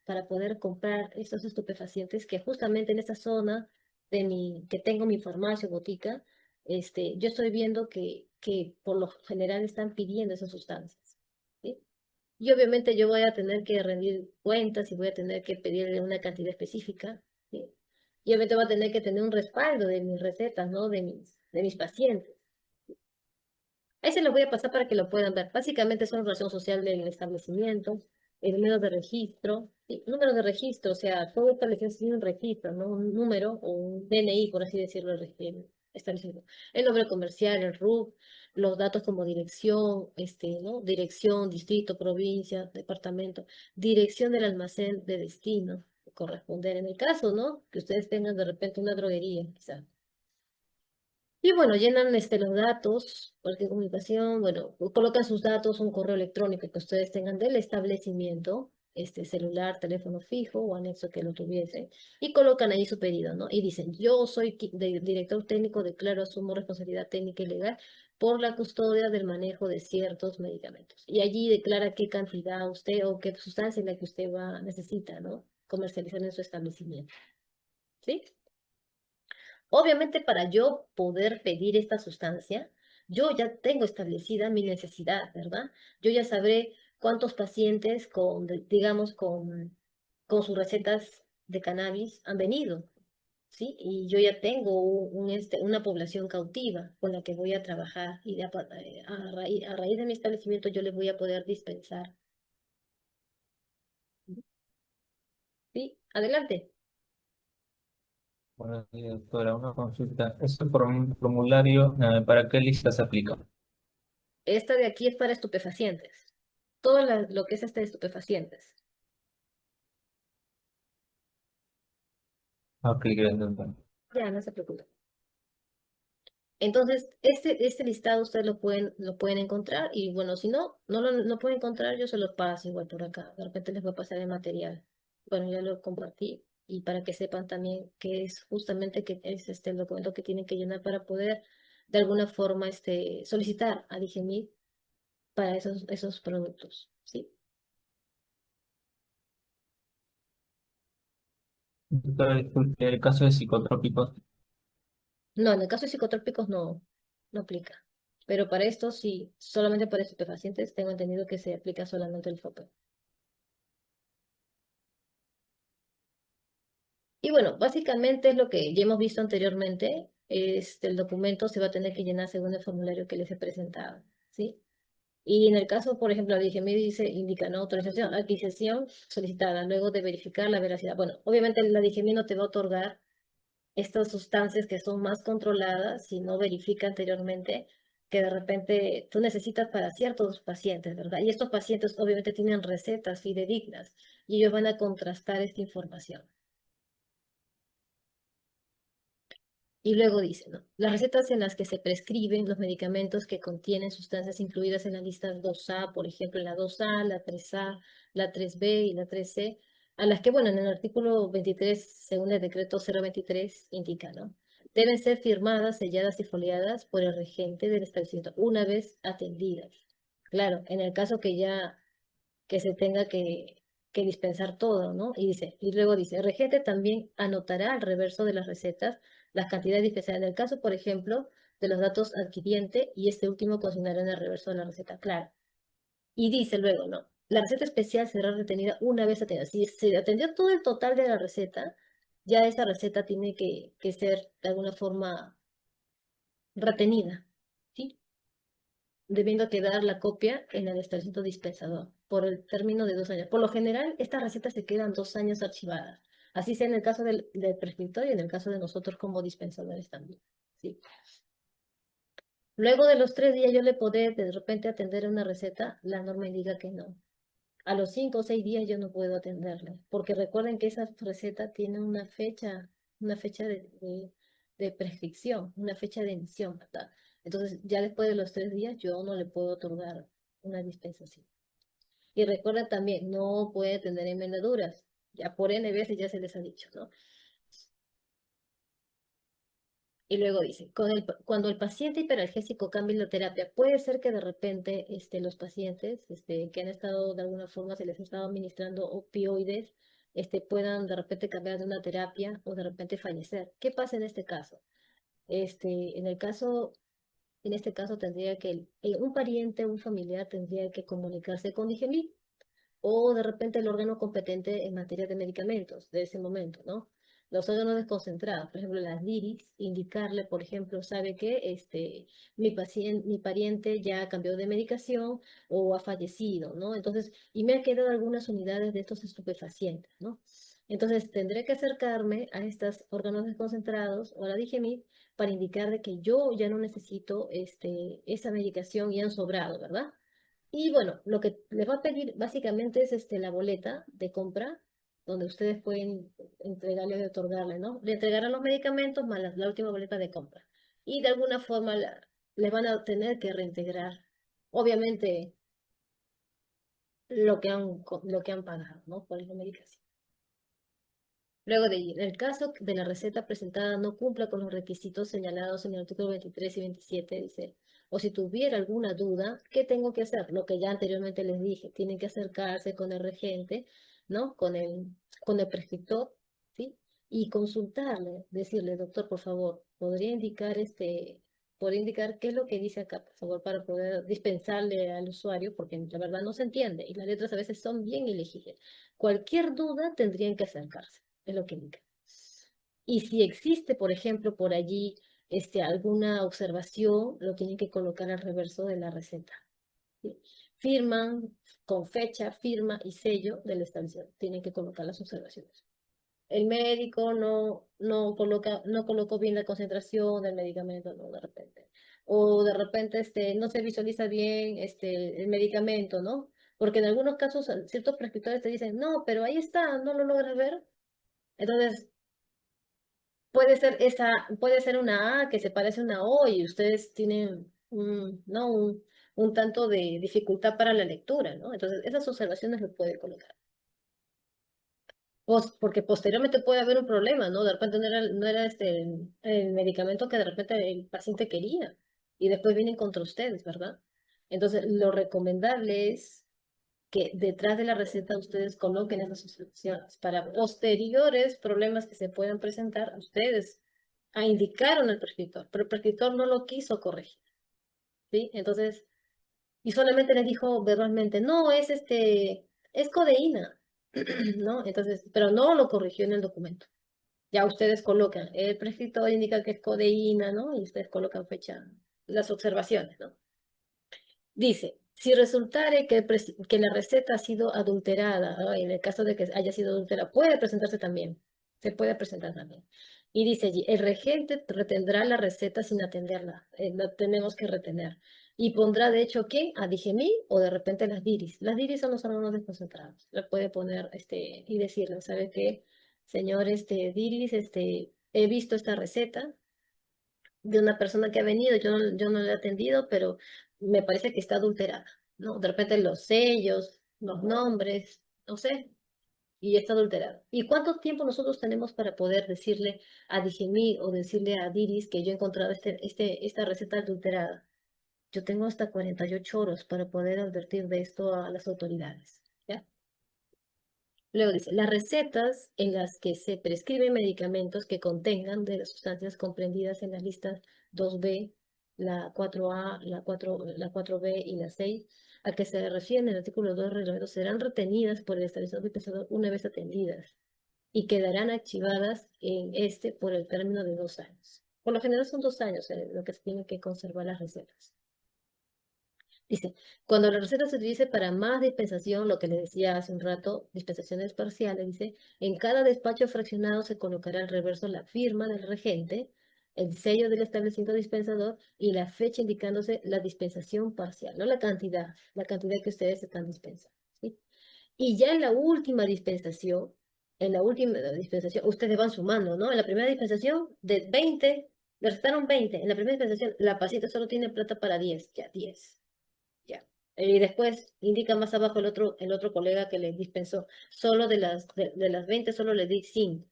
para poder comprar estos estupefacientes que justamente en esta zona que tengo mi farmacia o botica, yo estoy viendo que por lo general están pidiendo esas sustancias, ¿sí? Y obviamente yo voy a tener que rendir cuentas y voy a tener que pedirle una cantidad específica, ¿sí? Y obviamente voy a tener que tener un respaldo de mis recetas, ¿no? De mis pacientes. Ahí se los voy a pasar para que lo puedan ver. Básicamente son razón social del establecimiento, el número de registro, ¿sí? Número de registro, o sea, todo establecimiento tiene un registro, ¿no? Un número o un DNI, por así decirlo, establecido. El nombre comercial, el RUC, los datos como dirección, ¿no? Dirección, distrito, provincia, departamento, dirección del almacén de destino, corresponder en el caso, ¿no? Que ustedes tengan de repente una droguería, quizá. Y bueno, llenan los datos, cualquier comunicación, bueno, colocan sus datos, un correo electrónico que ustedes tengan del establecimiento, celular, teléfono fijo o anexo que lo tuviese, y colocan ahí su pedido, ¿no? Y dicen, yo soy director técnico, declaro, asumo responsabilidad técnica y legal por la custodia del manejo de ciertos medicamentos. Y allí declara qué cantidad usted o qué sustancia es la que usted necesita, ¿no? Comercializar en su establecimiento. ¿Sí? Obviamente, para yo poder pedir esta sustancia, yo ya tengo establecida mi necesidad, ¿verdad? Yo ya sabré cuántos pacientes digamos, con sus recetas de cannabis han venido, ¿sí? Y yo ya tengo una población cautiva con la que voy a trabajar y a raíz de mi establecimiento yo les voy a poder dispensar. ¿Sí? Adelante. Buenos días, doctora. Una consulta. ¿Este formulario para qué lista se aplica? Esta de aquí es para estupefacientes. Todo lo que es de estupefacientes. Ok, gracias, doctora. Ya, no se preocupe. Entonces, este listado ustedes lo pueden encontrar y bueno, si no lo pueden encontrar, yo se lo paso igual por acá. De repente les voy a pasar el material. Bueno, ya lo compartí. y para que sepan también que es justamente que es el documento que tienen que llenar para poder de alguna forma solicitar a Digemid para esos productos, ¿sí? Doctora, disculpe, el caso de psicotrópicos. No, en el caso de psicotrópicos no aplica. Pero para esto sí, solamente para estupefacientes tengo entendido que se aplica solamente el FOPE. Y bueno, básicamente es lo que ya hemos visto anteriormente. El documento se va a tener que llenar según el formulario que les he presentado, ¿sí? Y en el caso, por ejemplo, la DGMI indica, ¿no? Autorización, adquisición solicitada, luego de verificar la veracidad. Bueno, obviamente la DGMI no te va a otorgar estas sustancias que son más controladas si no verifica anteriormente que de repente tú necesitas para ciertos pacientes, ¿verdad? Y estos pacientes obviamente tienen recetas fidedignas y ellos van a contrastar esta información. Y luego dice, ¿no? Las recetas en las que se prescriben los medicamentos que contienen sustancias incluidas en la lista 2A, por ejemplo, la 2A, la 3A, la 3B y la 3C, a las que, bueno, en el artículo 23, según el decreto 023, indica, ¿no? Deben ser firmadas, selladas y foliadas por el regente del establecimiento una vez atendidas. Claro, en el caso que se tenga que dispensar todo, ¿no? Y luego dice, el regente también anotará al reverso de las recetas las cantidades dispensadas en el caso, por ejemplo, de los datos adquiriente y este último consignará en el reverso de la receta, claro. Y dice luego, ¿no? La receta especial será retenida una vez atendida. Si se atendió todo el total de la receta, ya esa receta tiene que ser de alguna forma retenida, ¿sí? Debiendo quedar la copia en el establecimiento dispensador por el término de 2 años. Por lo general, estas recetas se quedan 2 años archivadas. Así sea en el caso del prescriptor y en el caso de nosotros como dispensadores también. ¿Sí? Luego de los 3 días yo le podré de repente atender una receta, la norma indica que no. A los 5 o 6 días yo no puedo atenderle, porque recuerden que esa receta tiene una fecha de prescripción, una fecha de emisión, ¿verdad? Entonces, ya después de los 3 días yo no le puedo otorgar una dispensación. Y recuerda también, no puede tener envenenaduras. Ya por N veces ya se les ha dicho, ¿no? Y luego dice, cuando el paciente hiperalgésico cambie la terapia, puede ser que de repente los pacientes que han estado de alguna forma, se les ha estado administrando opioides, puedan de repente cambiar de una terapia o de repente fallecer. ¿Qué pasa en este caso? En el caso, en este caso tendría que un pariente, un familiar tendría que comunicarse con IGEMI o de repente el órgano competente en materia de medicamentos de ese momento, ¿no? Los órganos desconcentrados, por ejemplo, las DIRIX, indicarle, por ejemplo, sabe que mi pariente ya cambió de medicación o ha fallecido, ¿no? Entonces, y me han quedado algunas unidades de estos estupefacientes, ¿no? Entonces, tendré que acercarme a estos órganos desconcentrados o a la DIGEMIT para indicar de que yo ya no necesito esa medicación y han sobrado, ¿verdad? Y bueno, lo que les va a pedir básicamente es la boleta de compra, donde ustedes pueden entregarle y otorgarle, ¿no? Le entregarán los medicamentos más la última boleta de compra. Y de alguna forma les van a tener que reintegrar, obviamente, lo que han pagado, ¿no? Por la medicación. Luego de ello, en el caso de la receta presentada no cumpla con los requisitos señalados en el artículo 23 y 27, dice, o si tuviera alguna duda, ¿qué tengo que hacer? Lo que ya anteriormente les dije, tienen que acercarse con el regente, ¿no? Con el prescriptor, ¿sí? Y consultarle, decirle, doctor, por favor, podría indicar qué es lo que dice acá, por favor, para poder dispensarle al usuario, porque la verdad no se entiende y las letras a veces son bien ilegibles. Cualquier duda tendrían que acercarse, es lo que indica. Y si existe, por ejemplo, por allí alguna observación, lo tienen que colocar al reverso de la receta. ¿Sí? Firman con fecha, firma y sello del establecimiento. Tienen que colocar las observaciones. El médico no colocó bien la concentración del medicamento, no, de repente. O de repente no se visualiza bien el medicamento, ¿no? Porque en algunos casos ciertos prescriptores te dicen, no, pero ahí está, no lo logras ver. Entonces, puede ser una A que se parece a una O y ustedes tienen ¿no? un tanto de dificultad para la lectura, ¿no? Entonces, esas observaciones lo puede colocar. porque posteriormente puede haber un problema, ¿no? De repente no era el medicamento que de repente el paciente quería y después vienen contra ustedes, ¿verdad? Entonces, lo recomendable es que detrás de la receta ustedes coloquen esas instrucciones para posteriores problemas que se puedan presentar, ustedes indicaron al prescriptor, pero el prescriptor no lo quiso corregir, ¿sí? Entonces, y solamente les dijo verbalmente, no, es codeína, ¿no? Entonces, pero no lo corrigió en el documento. Ya ustedes colocan, el prescriptor indica que es codeína, ¿no? Y ustedes colocan fecha, las observaciones, ¿no? Dice, si resultare que la receta ha sido adulterada, ¿no? En el caso de que haya sido adulterada, puede presentarse también, se puede presentar también. Y dice allí, el regente retendrá la receta sin atenderla, la tenemos que retener. Y pondrá, de hecho, ¿qué? Adigemil o de repente las diris. Las diris son los órganos desconcentrados. Le puede poner, y decirle, ¿sabe qué? Señor, diris, he visto esta receta de una persona que ha venido, yo no le he atendido, pero me parece que está adulterada, ¿no? De repente los sellos, los nombres, no sé, y está adulterada. ¿Y cuánto tiempo nosotros tenemos para poder decirle a Digimí o decirle a Diris que yo he encontrado esta receta adulterada? Yo tengo hasta 48 horas para poder advertir de esto a las autoridades, ¿ya? Luego dice, las recetas en las que se prescriben medicamentos que contengan de las sustancias comprendidas en las listas 2B, la 4A, la 4B y la 6, a que se refiere el artículo 2 del reglamento, serán retenidas por el establecimiento dispensador una vez atendidas y quedarán archivadas en por el término de 2 años. Por lo general son 2 años lo que se tienen que conservar las recetas. Dice, cuando la receta se utilice para más dispensación, lo que le decía hace un rato, dispensaciones parciales, dice, en cada despacho fraccionado se colocará al reverso la firma del regente, el sello del establecimiento dispensador y la fecha indicándose la dispensación parcial, no la cantidad que ustedes están dispensando, ¿sí? Y ya en la última dispensación, ustedes van sumando, ¿no? En la primera dispensación, de 20, le restaron 20. En la primera dispensación, la paciente solo tiene plata para 10, ya 10. Ya. Y después indica más abajo el otro colega que le dispensó. Solo de las 20, solo le di 5.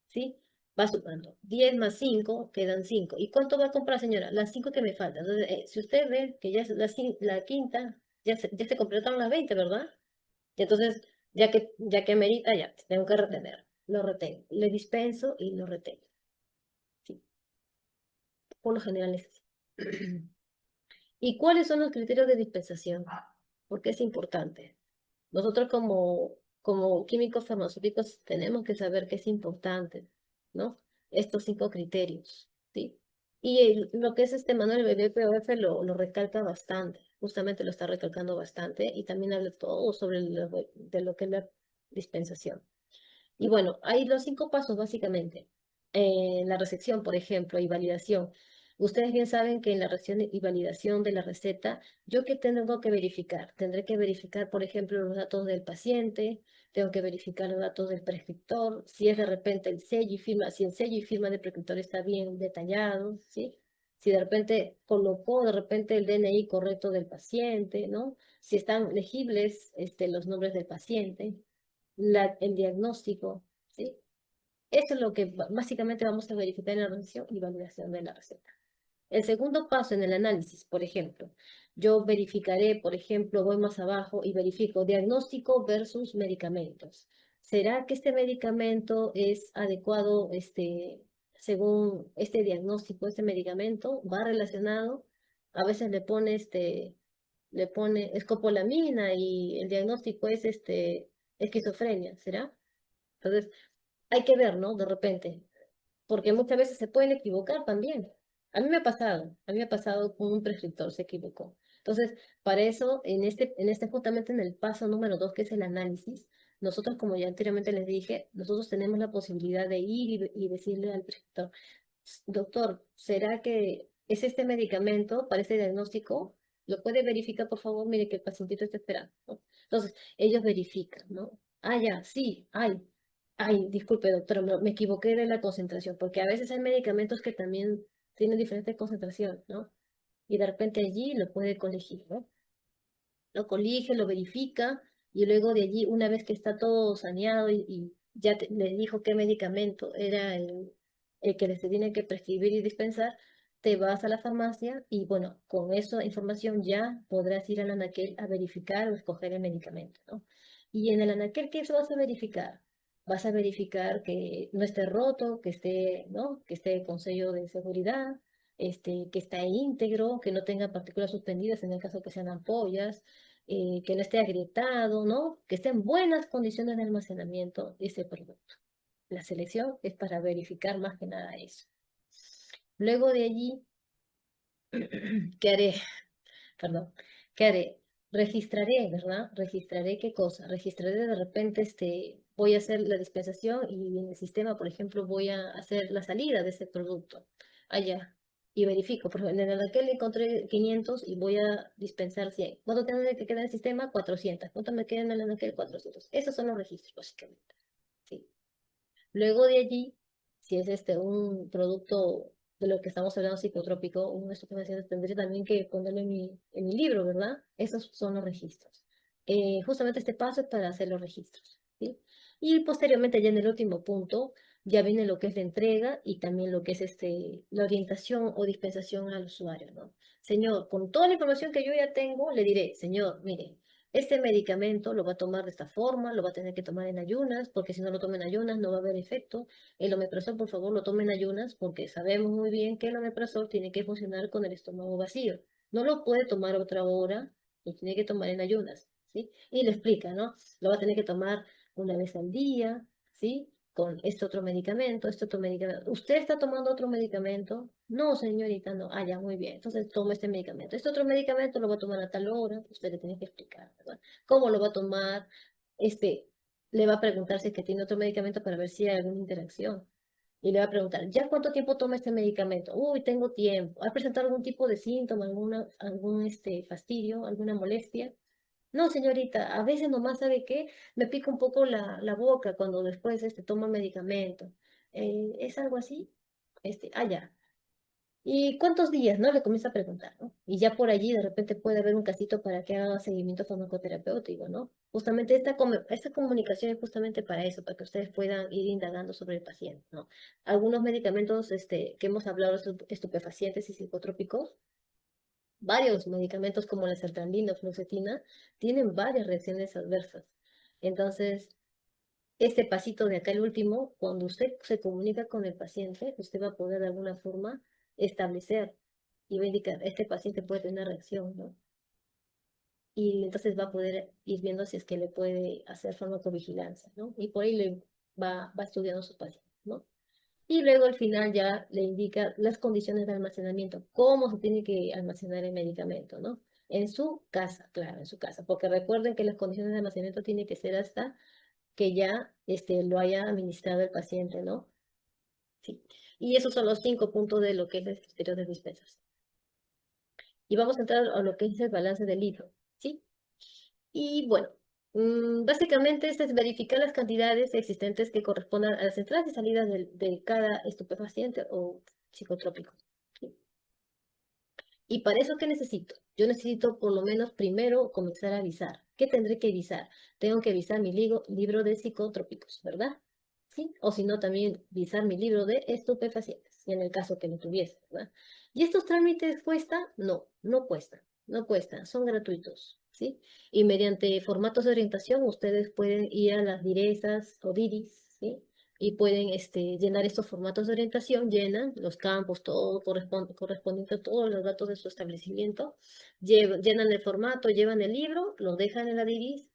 ¿Sí? Va sumando. 10 más 5 quedan 5. ¿Y cuánto va a comprar, señora? Las 5 que me faltan. Entonces, si usted ve que ya es la quinta, ya se completaron las 20, ¿verdad? Y entonces, ya que amerita, ya, tengo que retener. Lo retengo. Le dispenso y lo retengo. Sí. Por lo general es así. ¿Y cuáles son los criterios de dispensación? Porque es importante. Nosotros como químicos farmacéuticos tenemos que saber que es importante, ¿no? Estos 5 criterios, ¿sí? Y lo que es este manual del BPOF lo recalca bastante, justamente lo está recalcando bastante y también habla todo sobre de lo que es la dispensación. Y bueno, hay los 5 pasos básicamente. La recepción, por ejemplo, y validación. Ustedes bien saben que en la recepción y validación de la receta, ¿yo qué tengo que verificar? Tendré que verificar, por ejemplo, los datos del paciente, tengo que verificar los datos del prescriptor, si es de repente el sello y firma, si el sello y firma del prescriptor está bien detallado, ¿sí? Si de repente colocó de repente el DNI correcto del paciente, ¿no? Si están legibles los nombres del paciente, el diagnóstico, ¿sí? Eso es lo que básicamente vamos a verificar en la revisión y validación de la receta. El segundo paso en el análisis, por ejemplo, yo verificaré, por ejemplo, voy más abajo y verifico diagnóstico versus medicamentos. ¿Será que este medicamento es adecuado según este diagnóstico, este medicamento? ¿Va relacionado? A veces le pone escopolamina y el diagnóstico es esquizofrenia, ¿será? Entonces, hay que ver, ¿no? De repente, porque muchas veces se pueden equivocar también. A mí me ha pasado con un prescriptor, se equivocó. Entonces, para eso, justamente en el paso número 2, que es el análisis, nosotros, como ya anteriormente les dije, nosotros tenemos la posibilidad de ir y decirle al prescriptor, doctor, ¿será que es este medicamento para este diagnóstico? ¿Lo puede verificar, por favor? Mire que el pacientito está esperando, ¿no? Entonces, ellos verifican, ¿no? Ah, ya, sí, ay, disculpe, doctora, me equivoqué de la concentración, porque a veces hay medicamentos que también tienen diferente concentración, ¿no? Y de repente allí lo puede colegir, ¿no? Lo colige, lo verifica, y luego de allí, una vez que está todo saneado y le dijo qué medicamento era el que se tiene que prescribir y dispensar, te vas a la farmacia y bueno, con esa información ya podrás ir al anaquel a verificar o escoger el medicamento, ¿no? Y en el anaquel, ¿qué vas a verificar? Vas a verificar que no esté roto, que esté, ¿no? Que esté con sello de seguridad, que está íntegro, que no tenga partículas suspendidas en el caso que sean ampollas, que no esté agrietado, ¿no? Que esté en buenas condiciones de almacenamiento ese producto. La selección es para verificar más que nada eso. Luego de allí, ¿qué haré? Perdón, ¿qué haré? Registraré, ¿verdad? Registraré qué cosa. Registraré de repente, voy a hacer la dispensación y en el sistema, por ejemplo, voy a hacer la salida de ese producto allá y verifico. Por ejemplo, en el aquel encontré 500 y voy a dispensar 100. ¿Cuánto tiene que quedar en el sistema? 400. ¿Cuánto me queda en el aquel? 400. Esos son los registros, básicamente. Sí. Luego de allí, si es un producto de lo que estamos hablando psicotrópico, un estupefaciente, tendré también que ponerlo en mi libro, ¿verdad? Esos son los registros. Justamente este paso es para hacer los registros, ¿sí? Y posteriormente, ya en el último punto, ya viene lo que es la entrega y también lo que es la orientación o dispensación al usuario, ¿no? Señor, con toda la información que yo ya tengo, le diré, señor, mire, este medicamento lo va a tomar de esta forma, lo va a tener que tomar en ayunas, porque si no lo toma en ayunas no va a haber efecto. El omeprazol, por favor, lo tome en ayunas, porque sabemos muy bien que el omeprazol tiene que funcionar con el estómago vacío. No lo puede tomar a otra hora, lo tiene que tomar en ayunas, ¿sí? Y le explica, ¿no? Lo va a tener que tomar una vez al día, ¿sí? Con este otro medicamento, este otro medicamento. ¿Usted está tomando otro medicamento? No, señorita, no. Ah, ya, muy bien. Entonces toma este medicamento. Este otro medicamento lo va a tomar a tal hora. Usted le tiene que explicar, ¿verdad? ¿Cómo lo va a tomar? Le va a preguntar si es que tiene otro medicamento para ver si hay alguna interacción. Y le va a preguntar, ¿ya cuánto tiempo toma este medicamento? Uy, tengo tiempo. ¿Ha presentado algún tipo de síntoma, algún fastidio, alguna molestia? No, señorita, a veces nomás, ¿sabe qué? Me pica un poco la boca cuando después toma medicamento. ¿Es algo así? Ya. ¿Y cuántos días, no? Le comienza a preguntar, ¿no? Y ya por allí de repente puede haber un casito para que haga seguimiento farmacoterapéutico, ¿no? Justamente esta comunicación es justamente para eso, para que ustedes puedan ir indagando sobre el paciente, ¿no? Algunos medicamentos que hemos hablado, estupefacientes y psicotrópicos, varios medicamentos como la sertralina o fluoxetina tienen varias reacciones adversas. Entonces, este pasito de acá, el último, cuando usted se comunica con el paciente, usted va a poder de alguna forma establecer y va a indicar, este paciente puede tener una reacción, ¿no? Y entonces va a poder ir viendo si es que le puede hacer farmacovigilancia, ¿no? Y por ahí va estudiando su paciente, ¿no? Y luego al final ya le indica las condiciones de almacenamiento, cómo se tiene que almacenar el medicamento, ¿no? En su casa, claro, en su casa, porque recuerden que las condiciones de almacenamiento tienen que ser hasta que ya lo haya administrado el paciente, ¿no? Sí. Y esos son los 5 puntos de lo que es el criterio de dispensación. Y vamos a entrar a lo que es el balance del libro, ¿sí? Y bueno, básicamente este es verificar las cantidades existentes que correspondan a las entradas y salidas de cada estupefaciente o psicotrópico. ¿Sí? ¿Y para eso qué necesito? Yo necesito por lo menos primero comenzar a avisar. ¿Qué tendré que avisar? Tengo que avisar mi libro de psicotrópicos, ¿verdad? ¿Sí? O si no, también avisar mi libro de estupefacientes, en el caso que lo tuviese, ¿verdad? ¿Y estos trámites cuestan? No, no cuestan, no cuestan, son gratuitos, ¿sí? Y mediante formatos de orientación ustedes pueden ir a las direzas o diris, ¿sí? Y pueden llenar estos formatos de orientación, llenan los campos, todo correspondiente a todos los datos de su establecimiento, llenan el formato, llevan el libro, lo dejan en la DIRIS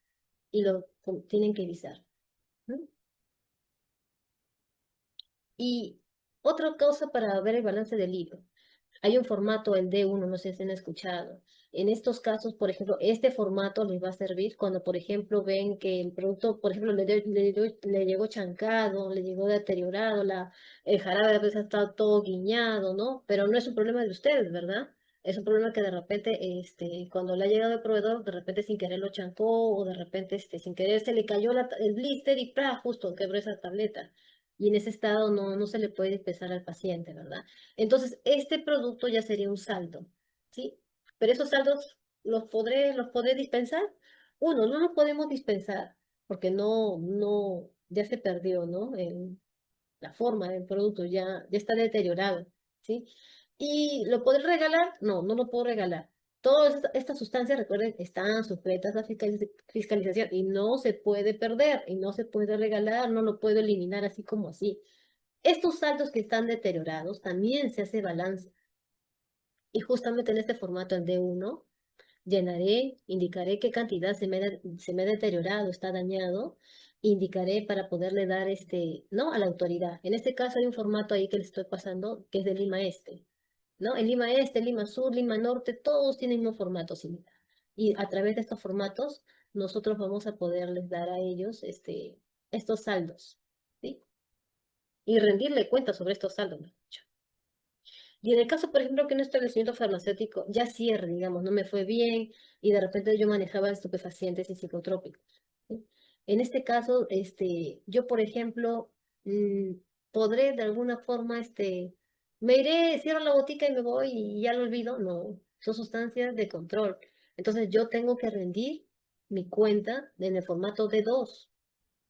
y lo tienen que visar. ¿Mm? Y otra cosa para ver el balance del libro. Hay un formato, el D1, no sé si han escuchado. En estos casos, por ejemplo, este formato les va a servir cuando, por ejemplo, ven que el producto, por ejemplo, le llegó chancado, le llegó deteriorado, el jarabe a veces está todo guiñado, ¿no? Pero no es un problema de ustedes, ¿verdad? Es un problema que de repente, cuando le ha llegado el proveedor, de repente sin querer lo chancó, o de repente, sin querer se le cayó el blister y ¡pra! Justo quebró esa tableta. Y en ese estado no se le puede dispensar al paciente, ¿verdad? Entonces, este producto ya sería un saldo, ¿sí? Pero esos saldos los podré dispensar. Uno, no los podemos dispensar porque no ya se perdió, ¿no? La forma del producto ya está deteriorado, ¿sí? ¿Y lo puedes regalar? No, no lo puedo regalar. Todas estas sustancias, recuerden, están sujetas a fiscalización y no se puede perder y no se puede regalar, no lo puedo eliminar así como así. Estos saldos que están deteriorados también se hace balance. Y justamente en este formato, el D1, llenaré, indicaré qué cantidad se me ha deteriorado, está dañado, indicaré para poderle dar ¿no? A la autoridad. En este caso hay un formato ahí que le estoy pasando, que es de Lima Este, ¿no? El Lima Este, Lima Sur, Lima Norte, todos tienen un formato similar. Y a través de estos formatos, nosotros vamos a poderles dar a ellos estos saldos, ¿sí? Y rendirle cuenta sobre estos saldos, mejor dicho. Y en el caso, por ejemplo, que un establecimiento farmacéutico ya cierre, digamos, no me fue bien y de repente yo manejaba estupefacientes y psicotrópicos, ¿sí? En este caso, yo, por ejemplo, mm, podré de alguna forma, me iré, cierro la botica y me voy y ya lo olvido. No, son sustancias de control. Entonces yo tengo que rendir mi cuenta en el formato D2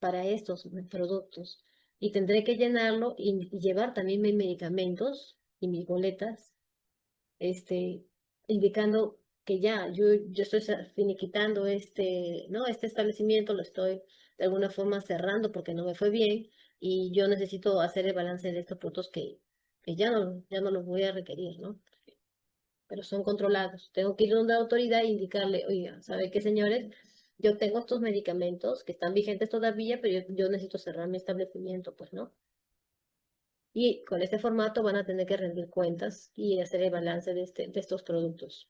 para estos productos. Y tendré que llenarlo y llevar también mis medicamentos y mis boletas, este, indicando que ya, yo estoy finiquitando ¿no? Este establecimiento, lo estoy de alguna forma cerrando porque no me fue bien y yo necesito hacer el balance de estos productos que ya no los voy a requerir, ¿no? Pero son controlados. Tengo que ir a una autoridad e indicarle, oiga, ¿sabe qué, señores? Yo tengo estos medicamentos que están vigentes todavía, pero yo necesito cerrar mi establecimiento, pues, ¿no? Y con este formato van a tener que rendir cuentas y hacer el balance de estos productos.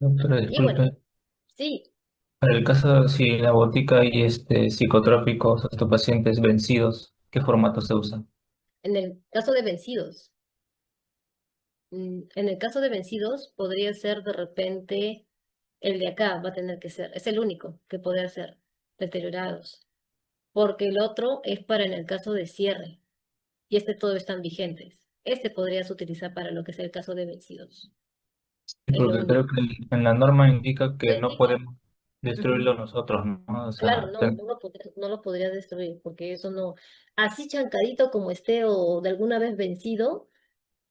Doctora, Y bueno, disculpe. sí, Para el caso, si en la botica hay psicotrópicos, estupefacientes vencidos, ¿qué formato se usa? en el caso de vencidos, en el caso de vencidos podría ser de repente el de acá, va a tener que ser, es el único que puede ser deteriorados, porque el otro es para en el caso de cierre. Y todos están vigentes. Podrías utilizar para lo que es el caso de vencidos. Sí, Es lo porque creo único. que en la norma indica que Te no indica. podemos Ujú. destruirlo nosotros, ¿no? O Claro, sea, no, no lo podrías destruir, porque eso no, así chancadito como esté o de alguna vez vencido,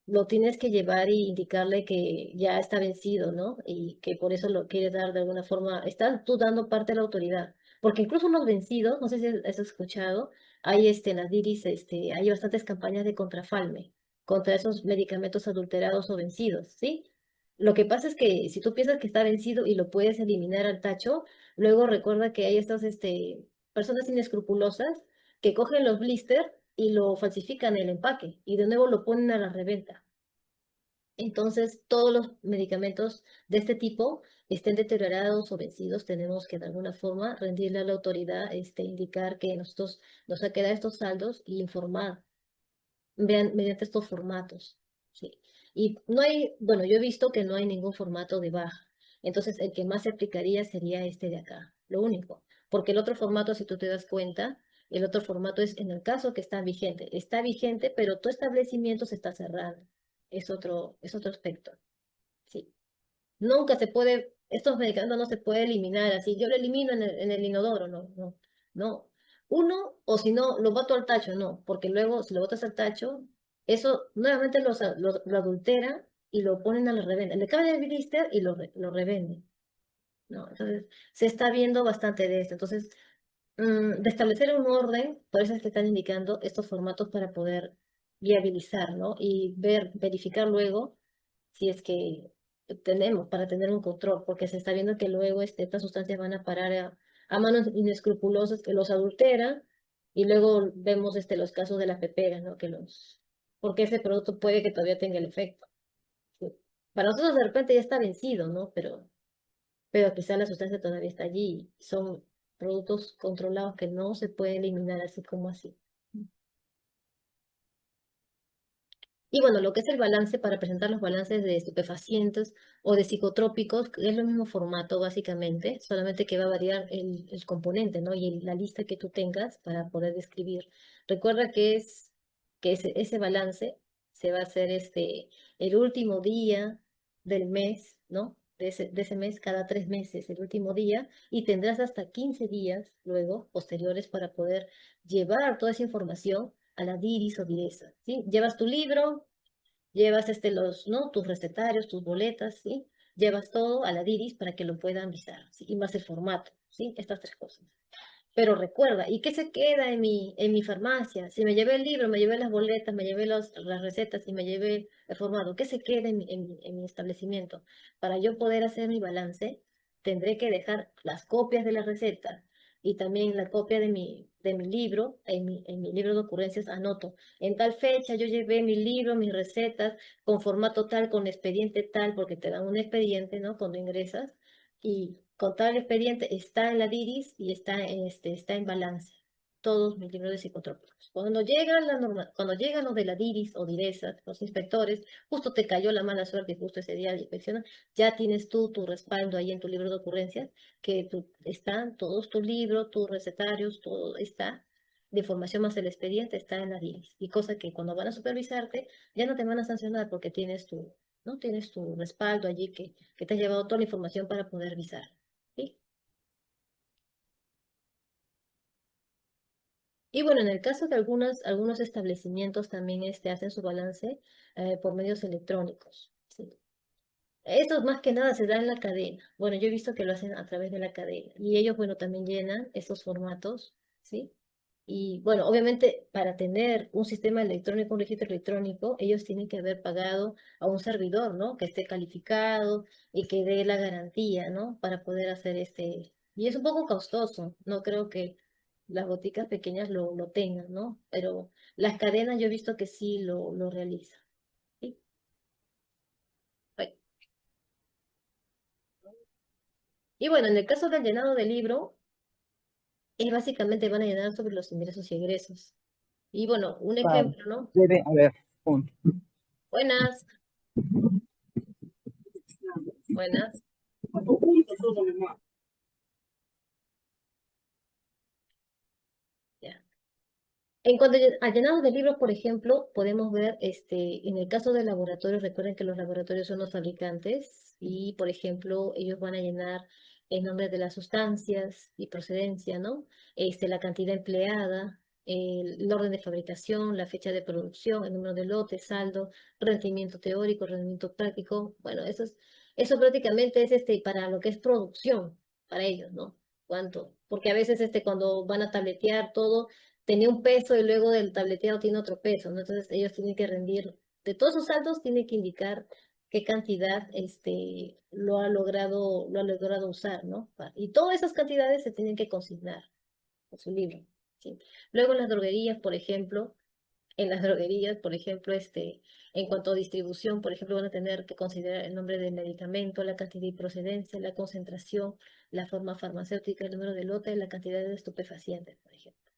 lo tienes que llevar y indicarle que ya está vencido, ¿no? Y que por eso lo quieres dar de alguna forma, estás tú dando parte de la autoridad, porque incluso los vencidos, no sé si has escuchado, hay en las DIRIS, hay bastantes campañas de contrafalme, contra esos medicamentos adulterados o vencidos, ¿sí? Lo que pasa es que si tú piensas que está vencido y lo puedes eliminar al tacho, luego recuerda que hay estas, personas inescrupulosas que cogen los blisters y lo falsifican el empaque y de nuevo lo ponen a la reventa. Entonces, todos los medicamentos de este tipo estén deteriorados o vencidos, tenemos que de alguna forma rendirle a la autoridad, indicar que nosotros nos ha quedado estos saldos y informar vean, mediante estos formatos. ¿Sí? Y no hay, bueno, yo he visto que no hay ningún formato de baja. Entonces, el que más se aplicaría sería este de acá, lo único. Porque el otro formato, si tú te das cuenta, el otro formato es en el caso que está vigente. Está vigente, pero tu establecimiento se está cerrando. Es otro aspecto. Sí. Nunca se puede, estos medicamentos no se puede eliminar así. Yo lo elimino en el inodoro, no, no, no. Uno, o si no, lo boto al tacho, no, porque luego si lo botas al tacho, eso nuevamente lo adultera y lo ponen a la reventa. Le caben el blister y lo revenden. ¿No? Entonces, se está viendo bastante de esto. Entonces, de establecer un orden, por eso es que están indicando estos formatos para poder viabilizar, ¿no? Y verificar luego si es que tenemos para tener un control, porque se está viendo que luego estas sustancias van a parar a manos inescrupulosas que los adulteran y luego vemos los casos de las peperas, ¿no? Porque ese producto puede que todavía tenga el efecto. ¿Sí? Para nosotros de repente ya está vencido, ¿no? Pero quizá la sustancia todavía está allí. Son productos controlados que no se pueden eliminar así como así. Y bueno, lo que es el balance, para presentar los balances de estupefacientes o de psicotrópicos, que es el mismo formato básicamente, solamente que va a variar el componente, ¿no? Y la lista que tú tengas para poder describir. Recuerda que ese balance se va a hacer el último día del mes, ¿no? de ese mes cada 3 meses, el último día, y tendrás hasta 15 días luego, posteriores, para poder llevar toda esa información a la DIRIS o DIRESA, ¿sí? Llevas tu libro, llevas ¿no? Tus recetarios, tus boletas, ¿sí? Llevas todo a la DIRIS para que lo puedan visar, ¿sí? Y más el formato, ¿sí? Estas 3 cosas. Pero recuerda, ¿y qué se queda en mi farmacia? Si me llevé el libro, me llevé las boletas, me llevé las recetas y me llevé el formato, ¿qué se queda en mi establecimiento? Para yo poder hacer mi balance, tendré que dejar las copias de las recetas y también la copia de mi libro, en mi libro de ocurrencias anoto. En tal fecha yo llevé mi libro, mis recetas, con formato tal, con expediente tal, porque te dan un expediente, ¿no? Cuando ingresas y con tal expediente está en la DIRIS y está en balance. Todos mis libros de psicotrópicos. Cuando llegan los de la DIRIS o DIRESA, los inspectores, justo te cayó la mala suerte y justo ese día de inspección, ya tienes tú tu respaldo ahí en tu libro de ocurrencias, que están todos tus libros, tus recetarios, todo está de información más el expediente está en la DIRIS. Y cosa que cuando van a supervisarte, ya no te van a sancionar porque ¿no? Tienes tu respaldo allí que te has llevado toda la información para poder visar. ¿Sí? Y bueno, en el caso de algunos establecimientos también hacen su balance por medios electrónicos. ¿Sí? Esto más que nada se da en la cadena. Bueno, yo he visto que lo hacen a través de la cadena. Y ellos, bueno, también llenan estos formatos, ¿sí? Y bueno, obviamente para tener un sistema electrónico, un registro electrónico, ellos tienen que haber pagado a un servidor, ¿no? Que esté calificado y que dé la garantía, ¿no? Para poder hacer Y es un poco costoso, no creo que las boticas pequeñas lo tengan, ¿no? Pero las cadenas yo he visto que sí lo realizan. ¿Sí? Ay. Y bueno, en el caso del llenado del libro, es básicamente van a llenar sobre los ingresos y egresos. Y bueno, un Vale, ejemplo, ¿no? debe haber punto. Buenas, buenas. Ya. En cuanto al llenado de libros, por ejemplo, podemos ver, en el caso de laboratorios, recuerden que los laboratorios son los fabricantes y, por ejemplo, ellos van a llenar el nombre de las sustancias y procedencia, ¿no? La cantidad empleada, el orden de fabricación, la fecha de producción, el número de lotes, saldo, rendimiento teórico, rendimiento práctico. Bueno, eso prácticamente es para lo que es producción, para ellos, ¿no? ¿Cuánto? Porque a veces cuando van a tabletear todo tenía un peso y luego del tableteado tiene otro peso, ¿no? Entonces ellos tienen que rendir, de todos sus saldos tienen que indicar qué cantidad lo ha logrado usar, ¿no? Y todas esas cantidades se tienen que consignar en su libro, ¿sí? Luego en las droguerías, por ejemplo, en cuanto a distribución, por ejemplo, van a tener que considerar el nombre del medicamento, la cantidad y procedencia, la concentración, la forma farmacéutica, el número de lote, la cantidad de estupefacientes, por ejemplo.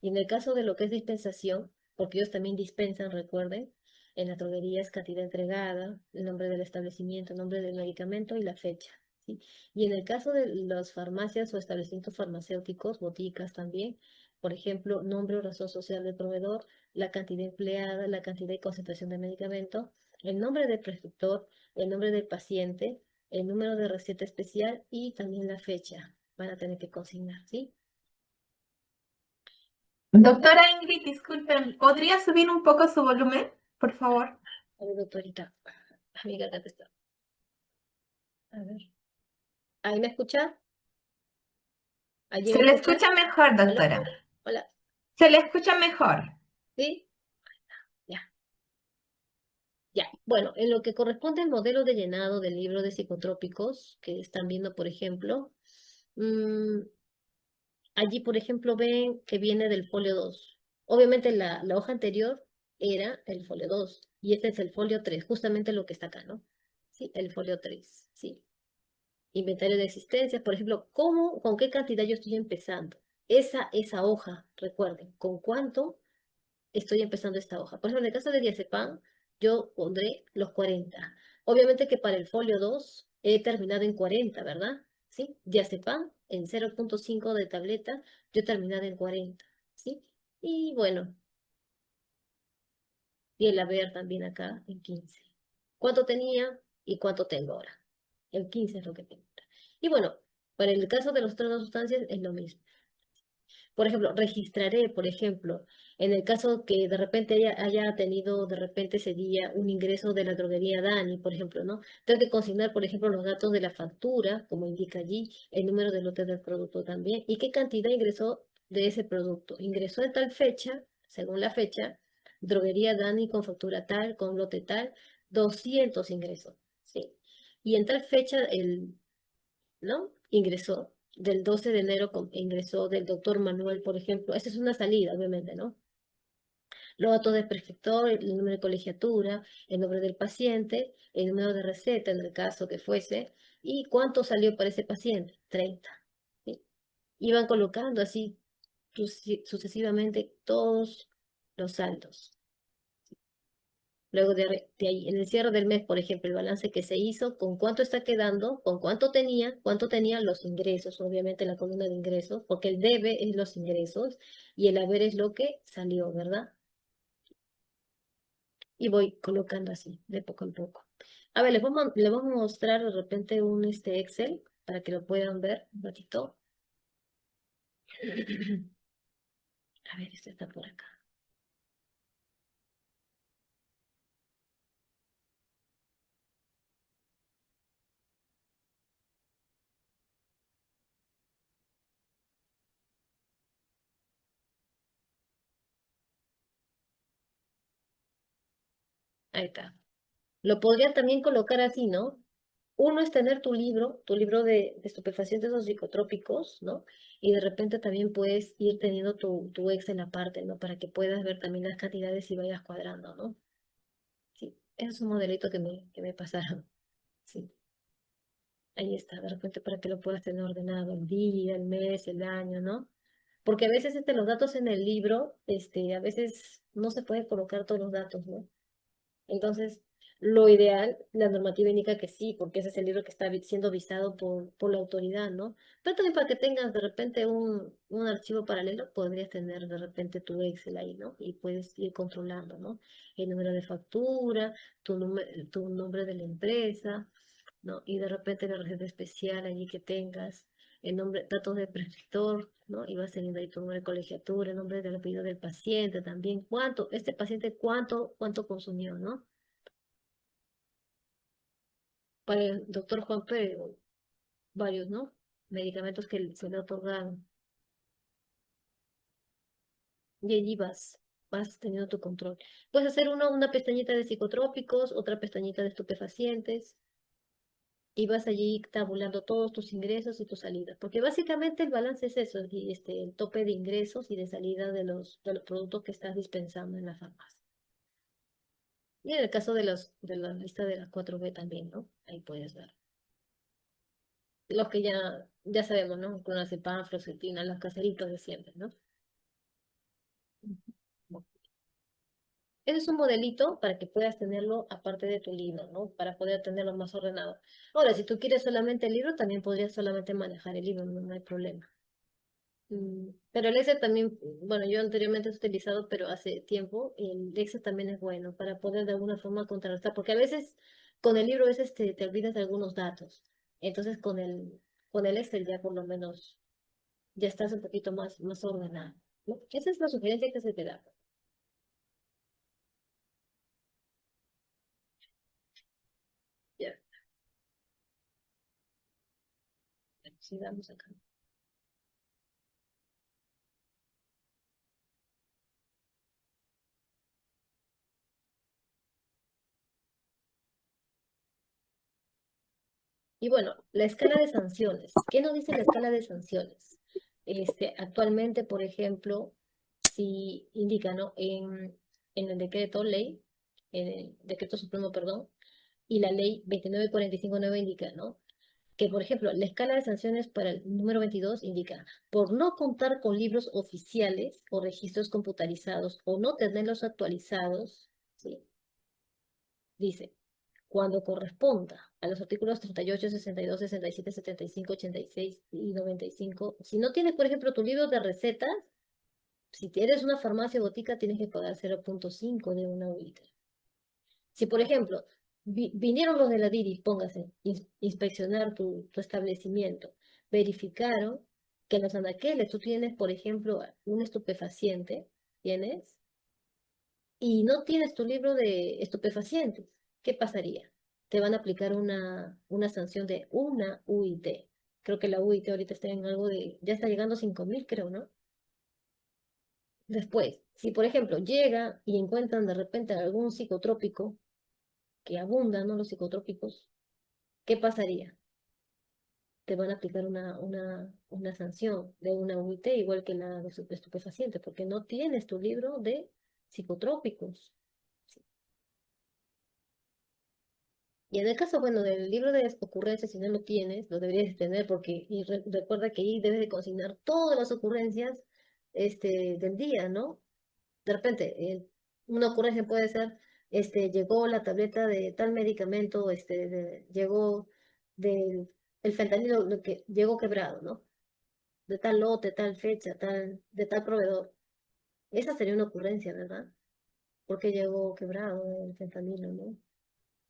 Y en el caso de lo que es dispensación, porque ellos también dispensan, recuerden, en las droguerías cantidad entregada, el nombre del establecimiento, el nombre del medicamento y la fecha. ¿Sí? Y en el caso de las farmacias o establecimientos farmacéuticos, boticas también, por ejemplo, nombre o razón social del proveedor, la cantidad empleada, la cantidad y concentración del medicamento, el nombre del prescriptor, el nombre del paciente, el número de receta especial y también la fecha. Van a tener que consignar, ¿sí? Doctora Ingrid, disculpen, ¿podría subir un poco su volumen, por favor? A ver, doctorita, mi garganta está. A ver. ¿Ahí me escucha? ¿Allí Se me le escucha? escucha mejor, Hola, doctora. hola. Se le escucha mejor. ¿Sí? Ya, ya. Bueno, en lo que corresponde al modelo de llenado del libro de psicotrópicos que están viendo, por ejemplo, mm, allí, por ejemplo, ven que viene del folio 2. Obviamente la hoja anterior era el folio 2 y este es el folio 3, justamente lo que está acá, ¿no? Sí, el folio 3, sí. Inventario de existencias, por ejemplo, con qué cantidad yo estoy empezando. Esa hoja, recuerden, con cuánto estoy empezando esta hoja. Por ejemplo, en el caso de diazepam, yo pondré los 40. Obviamente que para el folio 2 he terminado en 40, ¿verdad? ¿Sí? Diazepam en 0,5 de tableta, yo he terminado en 40, ¿sí? Y bueno, y el haber también acá en 15. ¿Cuánto tenía y cuánto tengo ahora? El 15 es lo que te entra. Y bueno, para el caso de las otras sustancias es lo mismo. Por ejemplo, registraré, por ejemplo, en el caso que de repente haya tenido de repente ese día un ingreso de la droguería Dani, por ejemplo, ¿no? Tengo que consignar, por ejemplo, los datos de la factura, como indica allí, el número de lote del producto también, y qué cantidad ingresó de ese producto. Ingresó en tal fecha, según la fecha, droguería Dani con factura tal, con lote tal, 200 ingresos, ¿sí? Y en tal fecha, ¿no? Ingresó del 12 de enero, ingresó del doctor Manuel, por ejemplo. Esa es una salida, obviamente, ¿no? Los datos del prescriptor, el número de colegiatura, el nombre del paciente, el número de receta en el caso que fuese, y cuánto salió para ese paciente, 30. ¿Sí? Y van colocando así sucesivamente todos los saldos. Luego de ahí, en el cierre del mes, por ejemplo, el balance que se hizo, con cuánto está quedando, con cuánto tenían los ingresos, obviamente la columna de ingresos, porque el debe es los ingresos y el haber es lo que salió, ¿verdad? Y voy colocando así, de poco en poco. A ver, les vamos a mostrar de repente un Excel para que lo puedan ver un ratito. A ver, este está por acá. Ahí está. Lo podría también colocar así, ¿no? Uno es tener tu libro de estupefacientes o psicotrópicos, ¿no? Y de repente también puedes ir teniendo tu Excel aparte, ¿no? Para que puedas ver también las cantidades y vayas cuadrando, ¿no? Sí, ese es un modelito que me pasaron. Sí, ahí está, de repente para que lo puedas tener ordenado el día, el mes, el año, ¿no? Porque a veces los datos en el libro, a veces no se puede colocar todos los datos, ¿no? Entonces, lo ideal, la normativa indica que sí, porque ese es el libro que está siendo visado por la autoridad, ¿no? Pero también para que tengas de repente un archivo paralelo, podrías tener de repente tu Excel ahí, ¿no? Y puedes ir controlando, ¿no? El número de factura, tu nombre de la empresa, ¿no? Y de repente la receta especial allí que tengas, el nombre, datos de prescriptor, ¿no? Y vas teniendo ahí tu nombre de colegiatura, el nombre del apellido del paciente también, este paciente cuánto consumió, ¿no? Para el doctor Juan Pérez, varios, ¿no? Medicamentos que se le otorgan, y allí vas teniendo tu control. Puedes hacer una pestañita de psicotrópicos, otra pestañita de estupefacientes, y vas allí tabulando todos tus ingresos y tus salidas, porque básicamente el balance es eso, y el tope de ingresos y de salida de los productos que estás dispensando en la farmacia. Y en el caso de la lista de las 4B también, ¿no? Ahí puedes ver. Los que ya sabemos, ¿no? Clonazepam, fluoxetina, los caseritos de siempre, ¿no? Ujú. Ese es un modelito para que puedas tenerlo aparte de tu libro, ¿no? Para poder tenerlo más ordenado. Ahora, si tú quieres solamente el libro, también podrías solamente manejar el libro, no hay problema. Pero el Excel también, bueno, yo anteriormente he utilizado, pero hace tiempo, el Excel también es bueno para poder de alguna forma contrarrestar, porque a veces con el libro a veces te olvidas de algunos datos. Entonces con el Excel ya por lo menos ya estás un poquito más ordenado, ¿no? Esa es la sugerencia que se te da. Ya, sigamos acá. Y bueno, la escala de sanciones. ¿Qué nos dice la escala de sanciones? Actualmente, por ejemplo, si indica, ¿no? En el decreto ley, en el decreto supremo, perdón, y la ley 29459 indica, ¿no? Que, por ejemplo, la escala de sanciones para el número 22 indica, por no contar con libros oficiales o registros computarizados o no tenerlos actualizados, ¿sí? Dice, cuando corresponda a los artículos 38, 62, 67, 75, 86 y 95, si no tienes, por ejemplo, tu libro de recetas, si tienes una farmacia o botica, tienes que pagar 0.5 de una UIT. Si, por ejemplo, vinieron los de la DIRI, póngase, inspeccionar tu establecimiento, verificaron que en los anaqueles tú tienes, por ejemplo, un estupefaciente, ¿tienes? Y no tienes tu libro de estupefacientes, ¿qué pasaría? Te van a aplicar una sanción de una UIT. Creo que la UIT ahorita está en algo de, ya está llegando a 5.000, creo, ¿no? Después, si por ejemplo llega y encuentran de repente algún psicotrópico, que abundan, ¿no? Los psicotrópicos, ¿qué pasaría? Te van a aplicar una sanción de una UIT, igual que la de estupefaciente, porque no tienes tu libro de psicotrópicos. Y en el caso, bueno, del libro de ocurrencias, si no lo tienes, lo deberías tener, porque recuerda que ahí debes de consignar todas las ocurrencias del día, ¿no? De repente, una ocurrencia puede ser, llegó la tableta de tal medicamento, llegó del el fentanilo, lo que llegó quebrado, ¿no? De tal lote, tal fecha, de tal proveedor. Esa sería una ocurrencia, ¿verdad? Porque llegó quebrado el fentanilo, ¿no?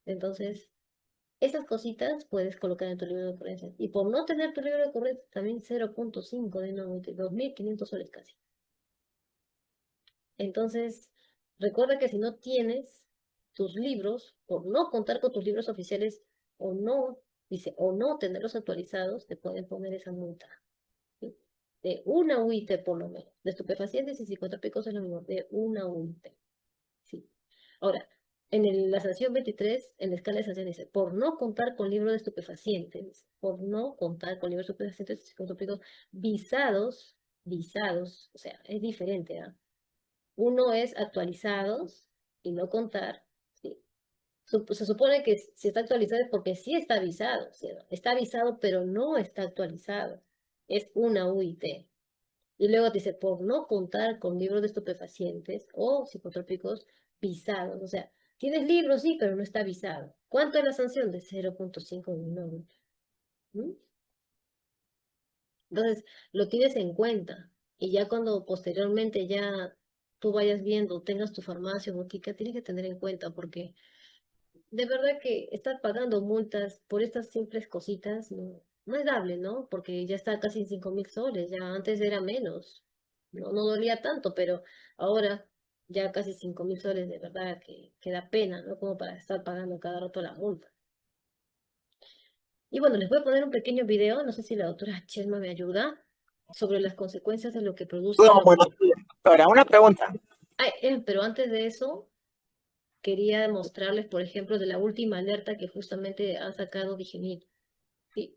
Entonces, esas cositas puedes colocar en tu libro de ocurrencias. Y por no tener tu libro de ocurrencias, también 0.5 de 2.500 soles casi. Entonces, recuerda que si no tienes tus libros, por no contar con tus libros oficiales, o no, dice, o no tenerlos actualizados, te pueden poner esa multa. ¿Sí? De una UIT por lo menos. De estupefacientes y psicotrópicos es lo mismo, de una UIT. ¿Sí? Ahora, la sanción 23, en la escala de sanción dice, por no contar con libro de estupefacientes, por no contar con libros de estupefacientes y psicotrópicos visados, o sea, es diferente, ¿ah? Uno es actualizados y no contar, ¿sí? Se supone que si está actualizado es porque sí está avisado, ¿sí? Está avisado pero no está actualizado. Es una UIT. Y luego te dice, por no contar con libros de estupefacientes o psicotrópicos visados. O sea, tienes libros, sí, pero no está visado. ¿Cuánto es la sanción? De 0.5 de una UIT. ¿Mm? Entonces, lo tienes en cuenta. Y ya cuando posteriormente ya tú vayas viendo, tengas tu farmacia o botica, tienes que tener en cuenta porque de verdad que estar pagando multas por estas simples cositas no es dable, ¿no? Porque ya está casi en 5.000 soles, ya antes era menos, no dolía tanto, pero ahora ya casi 5.000 soles, de verdad que da pena, ¿no? Como para estar pagando cada rato la multa. Y bueno, les voy a poner un pequeño video, no sé si la doctora Chelma me ayuda, sobre las consecuencias de lo que produce No, bueno, ahora una pregunta. Ay, pero antes de eso, quería mostrarles, por ejemplo, de la última alerta que justamente ha sacado Digemit. Sí,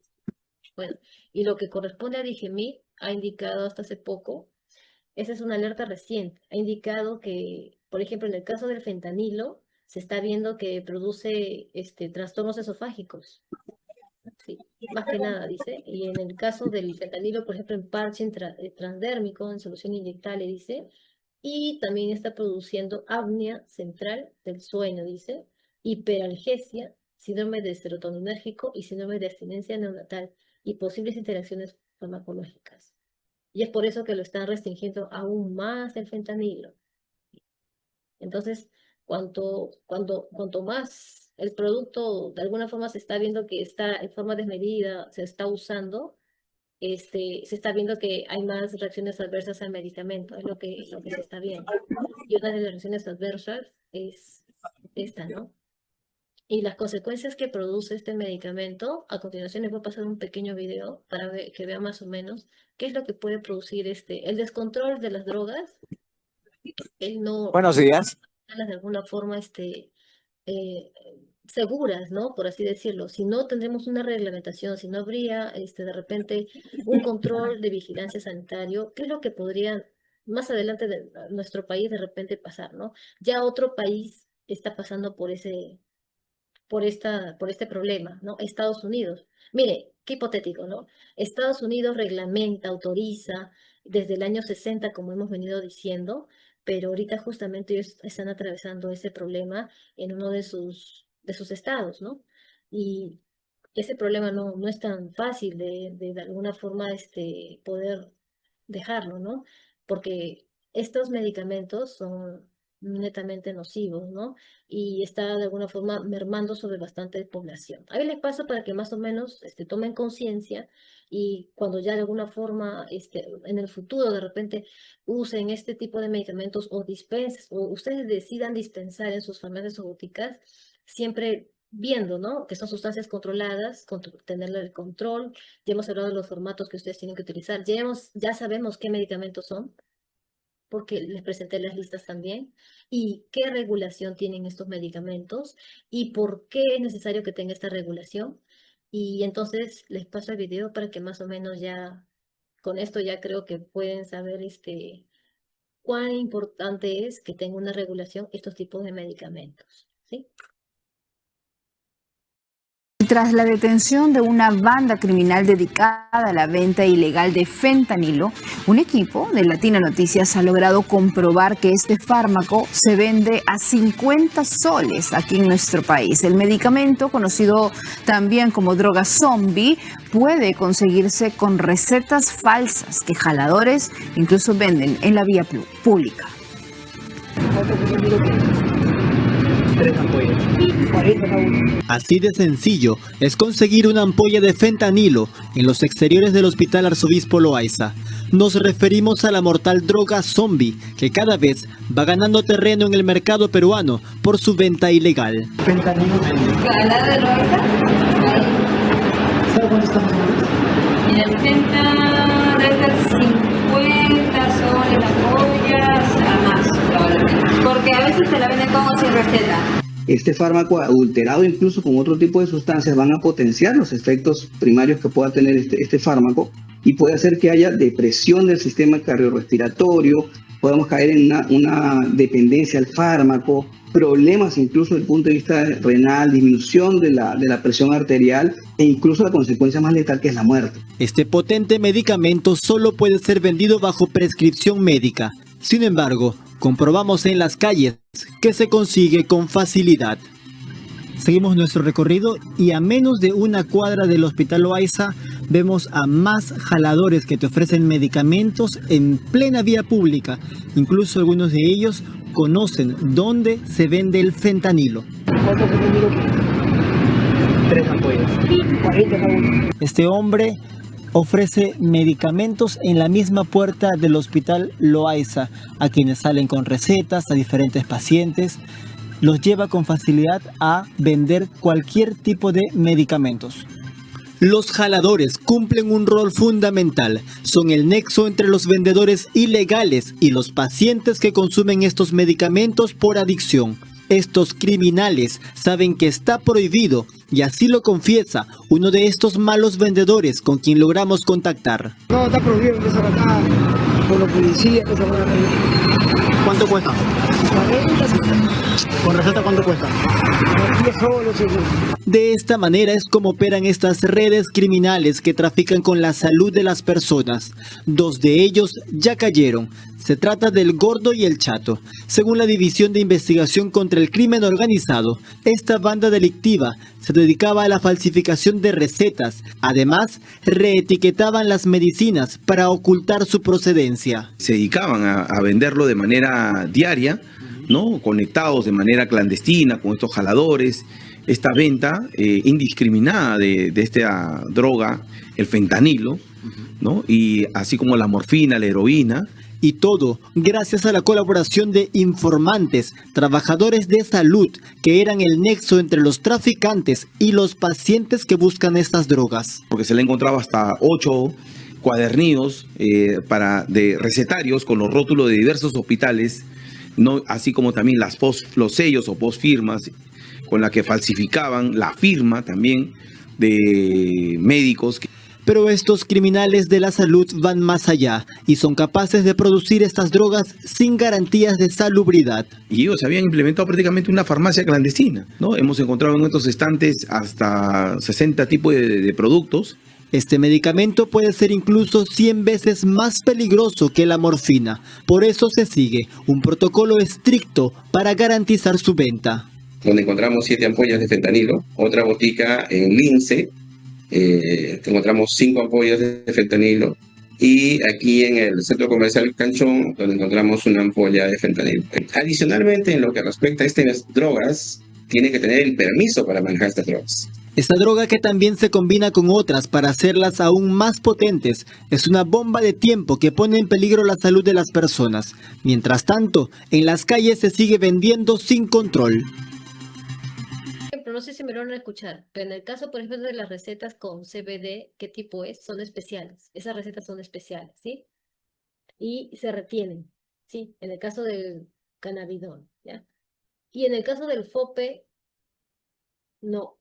bueno, y lo que corresponde a Digemit ha indicado hasta hace poco, esa es una alerta reciente, ha indicado que, por ejemplo, en el caso del fentanilo, se está viendo que produce trastornos esofágicos. Sí, más que nada, dice. Y en el caso del fentanilo, por ejemplo, en parche transdérmico, en solución inyectable, dice. Y también está produciendo apnea central del sueño, dice. Hiperalgesia, síndrome de serotoninérgico y síndrome de abstinencia neonatal y posibles interacciones farmacológicas. Y es por eso que lo están restringiendo aún más el fentanilo. Entonces, cuanto más el producto de alguna forma se está viendo que está en forma desmedida, se está usando, se está viendo que hay más reacciones adversas al medicamento, es lo que se está viendo. Y una de las reacciones adversas es esta, ¿no? Y las consecuencias que produce este medicamento, a continuación les voy a pasar un pequeño video para que vean más o menos qué es lo que puede producir el descontrol de las drogas, el no Buenos días. de alguna forma eh, seguras, ¿no? Por así decirlo. Si no tendremos una reglamentación, si no habría de repente un control de vigilancia sanitario, ¿qué es lo que podría más adelante de nuestro país de repente pasar, ¿no? Ya otro país está pasando por este problema, ¿no? Estados Unidos. Mire, qué hipotético, ¿no? Estados Unidos reglamenta, autoriza desde el año 60, como hemos venido diciendo, pero ahorita justamente ellos están atravesando ese problema en uno de sus estados, ¿no? Y ese problema no es tan fácil de alguna forma poder dejarlo, ¿no? Porque estos medicamentos son netamente nocivos, ¿no? Y está de alguna forma mermando sobre bastante población. A ver, les paso para que más o menos tomen conciencia y cuando ya de alguna forma en el futuro de repente usen este tipo de medicamentos o dispenses o ustedes decidan dispensar en sus farmacias o boticas, siempre viendo, ¿no? Que son sustancias controladas, tenerle el control. Ya hemos hablado de los formatos que ustedes tienen que utilizar. Ya sabemos qué medicamentos son, porque les presenté las listas también, y qué regulación tienen estos medicamentos y por qué es necesario que tenga esta regulación. Y entonces les paso el video para que más o menos ya, con esto ya creo que pueden saber cuán importante es que tenga una regulación estos tipos de medicamentos, ¿sí? Tras la detención de una banda criminal dedicada a la venta ilegal de fentanilo, un equipo de Latina Noticias ha logrado comprobar que este fármaco se vende a 50 soles aquí en nuestro país. El medicamento, conocido también como droga zombie, puede conseguirse con recetas falsas que jaladores incluso venden en la vía pública. Así de sencillo es conseguir una ampolla de fentanilo en los exteriores del Hospital Arzobispo Loaiza. Nos referimos a la mortal droga zombie, que cada vez va ganando terreno en el mercado peruano por su venta ilegal. ¿Fentanilo? ¿La de Loaiza? ¿Sabe cuánto estamos hablando? En el fenta de 50 soles ampollas a más, probablemente. Porque a veces te la venden como sin receta. Este fármaco adulterado incluso con otro tipo de sustancias van a potenciar los efectos primarios que pueda tener este fármaco y puede hacer que haya depresión del sistema cardiorrespiratorio, podemos caer en una dependencia al fármaco, problemas incluso desde el punto de vista renal, disminución de la presión arterial e incluso la consecuencia más letal que es la muerte. Este potente medicamento solo puede ser vendido bajo prescripción médica. Sin embargo, comprobamos en las calles que se consigue con facilidad. Seguimos nuestro recorrido y a menos de una cuadra del Hospital Loaiza vemos a más jaladores que te ofrecen medicamentos en plena vía pública. Incluso algunos de ellos conocen dónde se vende el fentanilo. ¿Cuánto fentanilo quieres? 3 ampollas. 40 cada uno. Este hombre ofrece medicamentos en la misma puerta del Hospital Loaiza a quienes salen con recetas, a diferentes pacientes. Los lleva con facilidad a vender cualquier tipo de medicamentos. Los jaladores cumplen un rol fundamental. Son el nexo entre los vendedores ilegales y los pacientes que consumen estos medicamentos por adicción. Estos criminales saben que está prohibido y así lo confiesa uno de estos malos vendedores con quien logramos contactar. No, está prohibido empezar acá con los policías. ¿Cuánto cuesta? 40, 50. ¿Con receta cuánto cuesta? 10 soles, seguro. De esta manera es como operan estas redes criminales que trafican con la salud de las personas. 2 de ellos ya cayeron. Se trata del Gordo y el Chato. Según la División de Investigación contra el Crimen Organizado, esta banda delictiva se dedicaba a la falsificación de recetas. Además, reetiquetaban las medicinas para ocultar su procedencia. Se dedicaban a venderlo de manera diaria, ¿no? Conectados de manera clandestina con estos jaladores. Esta venta indiscriminada de esta droga, el fentanilo, ¿no? Y así como la morfina, la heroína. Y todo gracias a la colaboración de informantes, trabajadores de salud, que eran el nexo entre los traficantes y los pacientes que buscan estas drogas. Porque se le encontraba hasta 8 cuadernillos de recetarios con los rótulos de diversos hospitales, ¿no? Así como también los sellos o postfirmas con la que falsificaban la firma también de médicos. Pero estos criminales de la salud van más allá y son capaces de producir estas drogas sin garantías de salubridad. Y ellos habían implementado prácticamente una farmacia clandestina, ¿no? Hemos encontrado en estos estantes hasta 60 tipos de productos. Este medicamento puede ser incluso 100 veces más peligroso que la morfina. Por eso se sigue un protocolo estricto para garantizar su venta. Donde encontramos 7 ampollas de fentanilo, otra botica en Lince. Encontramos 5 ampollas de fentanilo y aquí en el centro comercial Canchón, donde encontramos una ampolla de fentanilo. Adicionalmente, en lo que respecta a estas drogas, tiene que tener el permiso para manejar estas drogas. Esta droga, que también se combina con otras para hacerlas aún más potentes, es una bomba de tiempo que pone en peligro la salud de las personas. Mientras tanto, en las calles se sigue vendiendo sin control. Pero no sé si me lo van a escuchar, pero en el caso, por ejemplo, de las recetas con CBD, ¿qué tipo es? Son especiales. Esas recetas son especiales, ¿sí? Y se retienen, ¿sí? En el caso del cannabidol, ¿ya? Y en el caso del FOPE, no.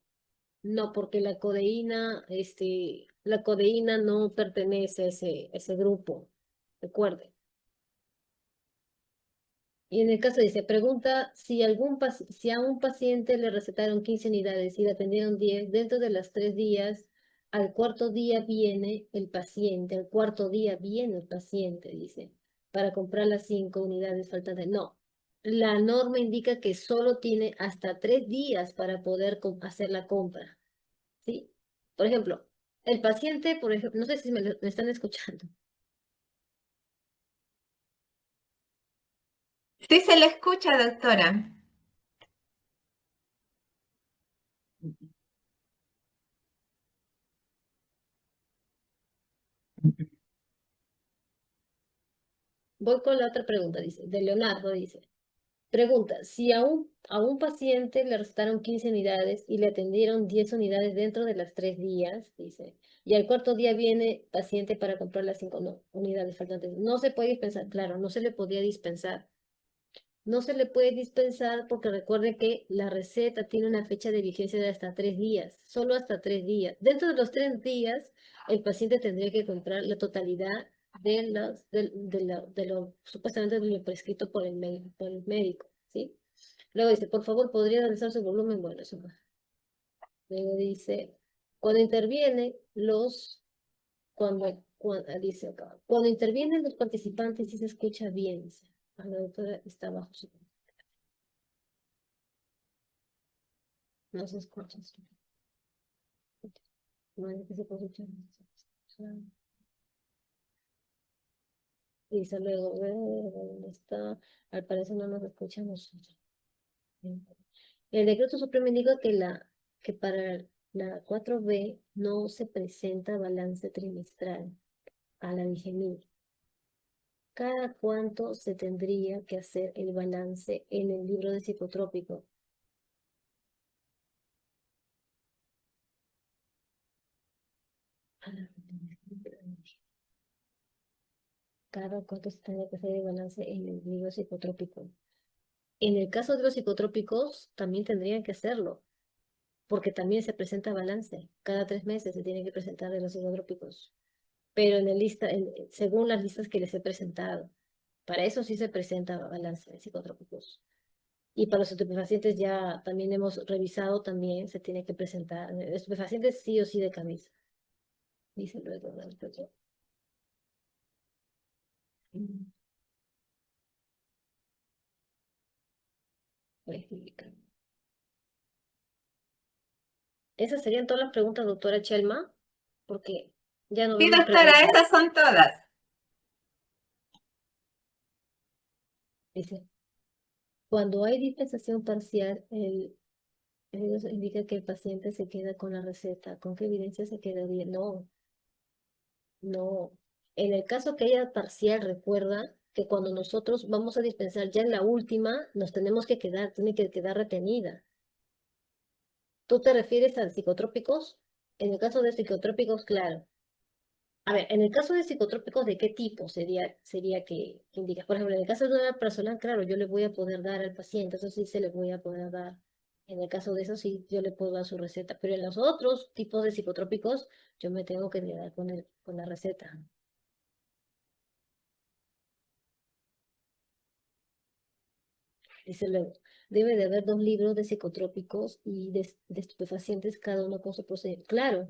No, porque la codeína no pertenece a ese grupo, recuerde. Y en el caso dice, pregunta si a un paciente le recetaron 15 unidades y le atendieron 10, dentro de los 3 días, al cuarto día viene el paciente, dice, para comprar las 5 unidades faltantes. No, la norma indica que solo tiene hasta 3 días para poder hacer la compra, ¿sí? Por ejemplo, el paciente, por ejemplo, no sé si me están escuchando. Sí se le escucha, doctora. Voy con la otra pregunta, dice, de Leonardo, dice. Pregunta, si a un paciente le recetaron 15 unidades y le atendieron 10 unidades dentro de los 3 días, dice, y al cuarto día viene paciente para comprar las 5 unidades faltantes. No se puede dispensar, claro, no se le podía dispensar. No se le puede dispensar porque recuerde que la receta tiene una fecha de vigencia de hasta 3 días, solo hasta 3 días. Dentro de los 3 días, el paciente tendría que comprar la totalidad de lo supuestamente de lo prescrito por el médico, ¿sí? Luego dice, por favor, ¿podría realizar su volumen? Bueno, eso va. Luego dice, cuando intervienen dice acá, cuando intervienen los participantes, sí se escucha bien, dice. La doctora está bajo su... No se escucha. No es que se puede escuchar. Dice luego, ¿dónde está? Al parecer no nos escucha a nosotros. El decreto supremo indica que para la 4B no se presenta balance trimestral a la vigencia. ¿Cada cuánto se tendría que hacer el balance en el libro de psicotrópico? Cada cuánto se tendría que hacer el balance en el libro psicotrópico. En el caso de los psicotrópicos, también tendrían que hacerlo, porque también se presenta balance. Cada 3 meses se tiene que presentar de los psicotrópicos. Pero según las listas que les he presentado, para eso sí se presenta balance de psicotrópicos. Y para los estupefacientes ya también hemos revisado, también se tiene que presentar. Estupefacientes sí o sí de camisa. Dice luego del otro. Esas serían todas las preguntas, doctora Chelma, porque ya no Sí, veo más doctora, preguntas. esas son todas. Dice, cuando hay dispensación parcial, eso indica que el paciente se queda con la receta. ¿Con qué evidencia se quedaría? No, no. En el caso que haya parcial, recuerda que cuando nosotros vamos a dispensar ya en la última, nos tenemos que quedar, tiene que quedar retenida. ¿Tú te refieres a psicotrópicos? En el caso de psicotrópicos, claro. A ver, en el caso de psicotrópicos, ¿de qué tipo sería que indicas? Por ejemplo, en el caso de una persona, claro, yo le voy a poder dar al paciente, eso sí se le voy a poder dar. En el caso de eso, sí, yo le puedo dar su receta. Pero en los otros tipos de psicotrópicos, yo me tengo que quedar con la receta. Dice luego, debe de haber 2 libros de psicotrópicos y de estupefacientes, cada uno con su procedimiento. Claro.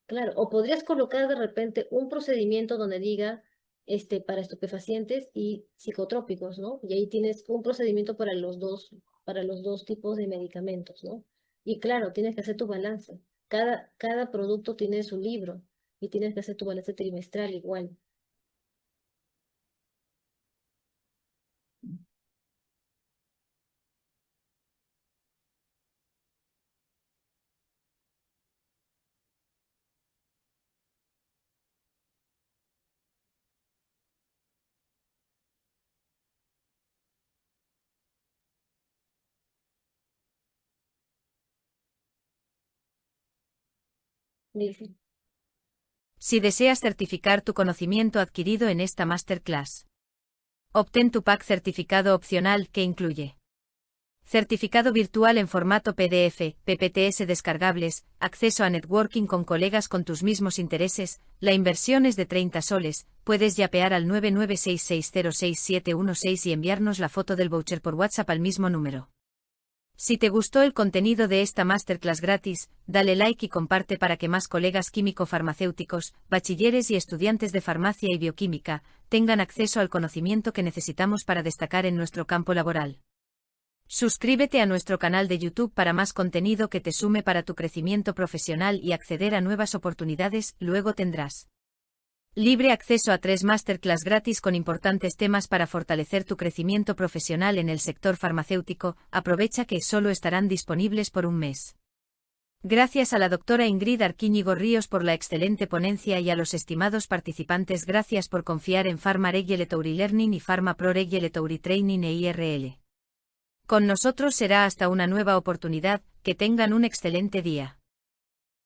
Claro, o podrías colocar de repente un procedimiento donde diga para estupefacientes y psicotrópicos, ¿no? Y ahí tienes un procedimiento para los dos tipos de medicamentos, ¿no? Y claro, tienes que hacer tu balance. Cada producto tiene su libro y tienes que hacer tu balance trimestral igual. Dice. Si deseas certificar tu conocimiento adquirido en esta masterclass, obtén tu pack certificado opcional que incluye certificado virtual en formato PDF, PPTs descargables, acceso a networking con colegas con tus mismos intereses. La inversión es de 30 soles, puedes yapear al 996606716 y enviarnos la foto del voucher por WhatsApp al mismo número. Si te gustó el contenido de esta masterclass gratis, dale like y comparte para que más colegas químico-farmacéuticos, bachilleres y estudiantes de farmacia y bioquímica tengan acceso al conocimiento que necesitamos para destacar en nuestro campo laboral. Suscríbete a nuestro canal de YouTube para más contenido que te sume para tu crecimiento profesional y acceder a nuevas oportunidades. Luego tendrás libre acceso a 3 masterclass gratis con importantes temas para fortalecer tu crecimiento profesional en el sector farmacéutico. Aprovecha que solo estarán disponibles por un mes. Gracias a la doctora Ingrid Arquíñigo Ríos por la excelente ponencia y a los estimados participantes gracias por confiar en Pharma Regulatory Learning y Pharma Pro Regulatory Training EIRL. Con nosotros será hasta una nueva oportunidad. Que tengan un excelente día.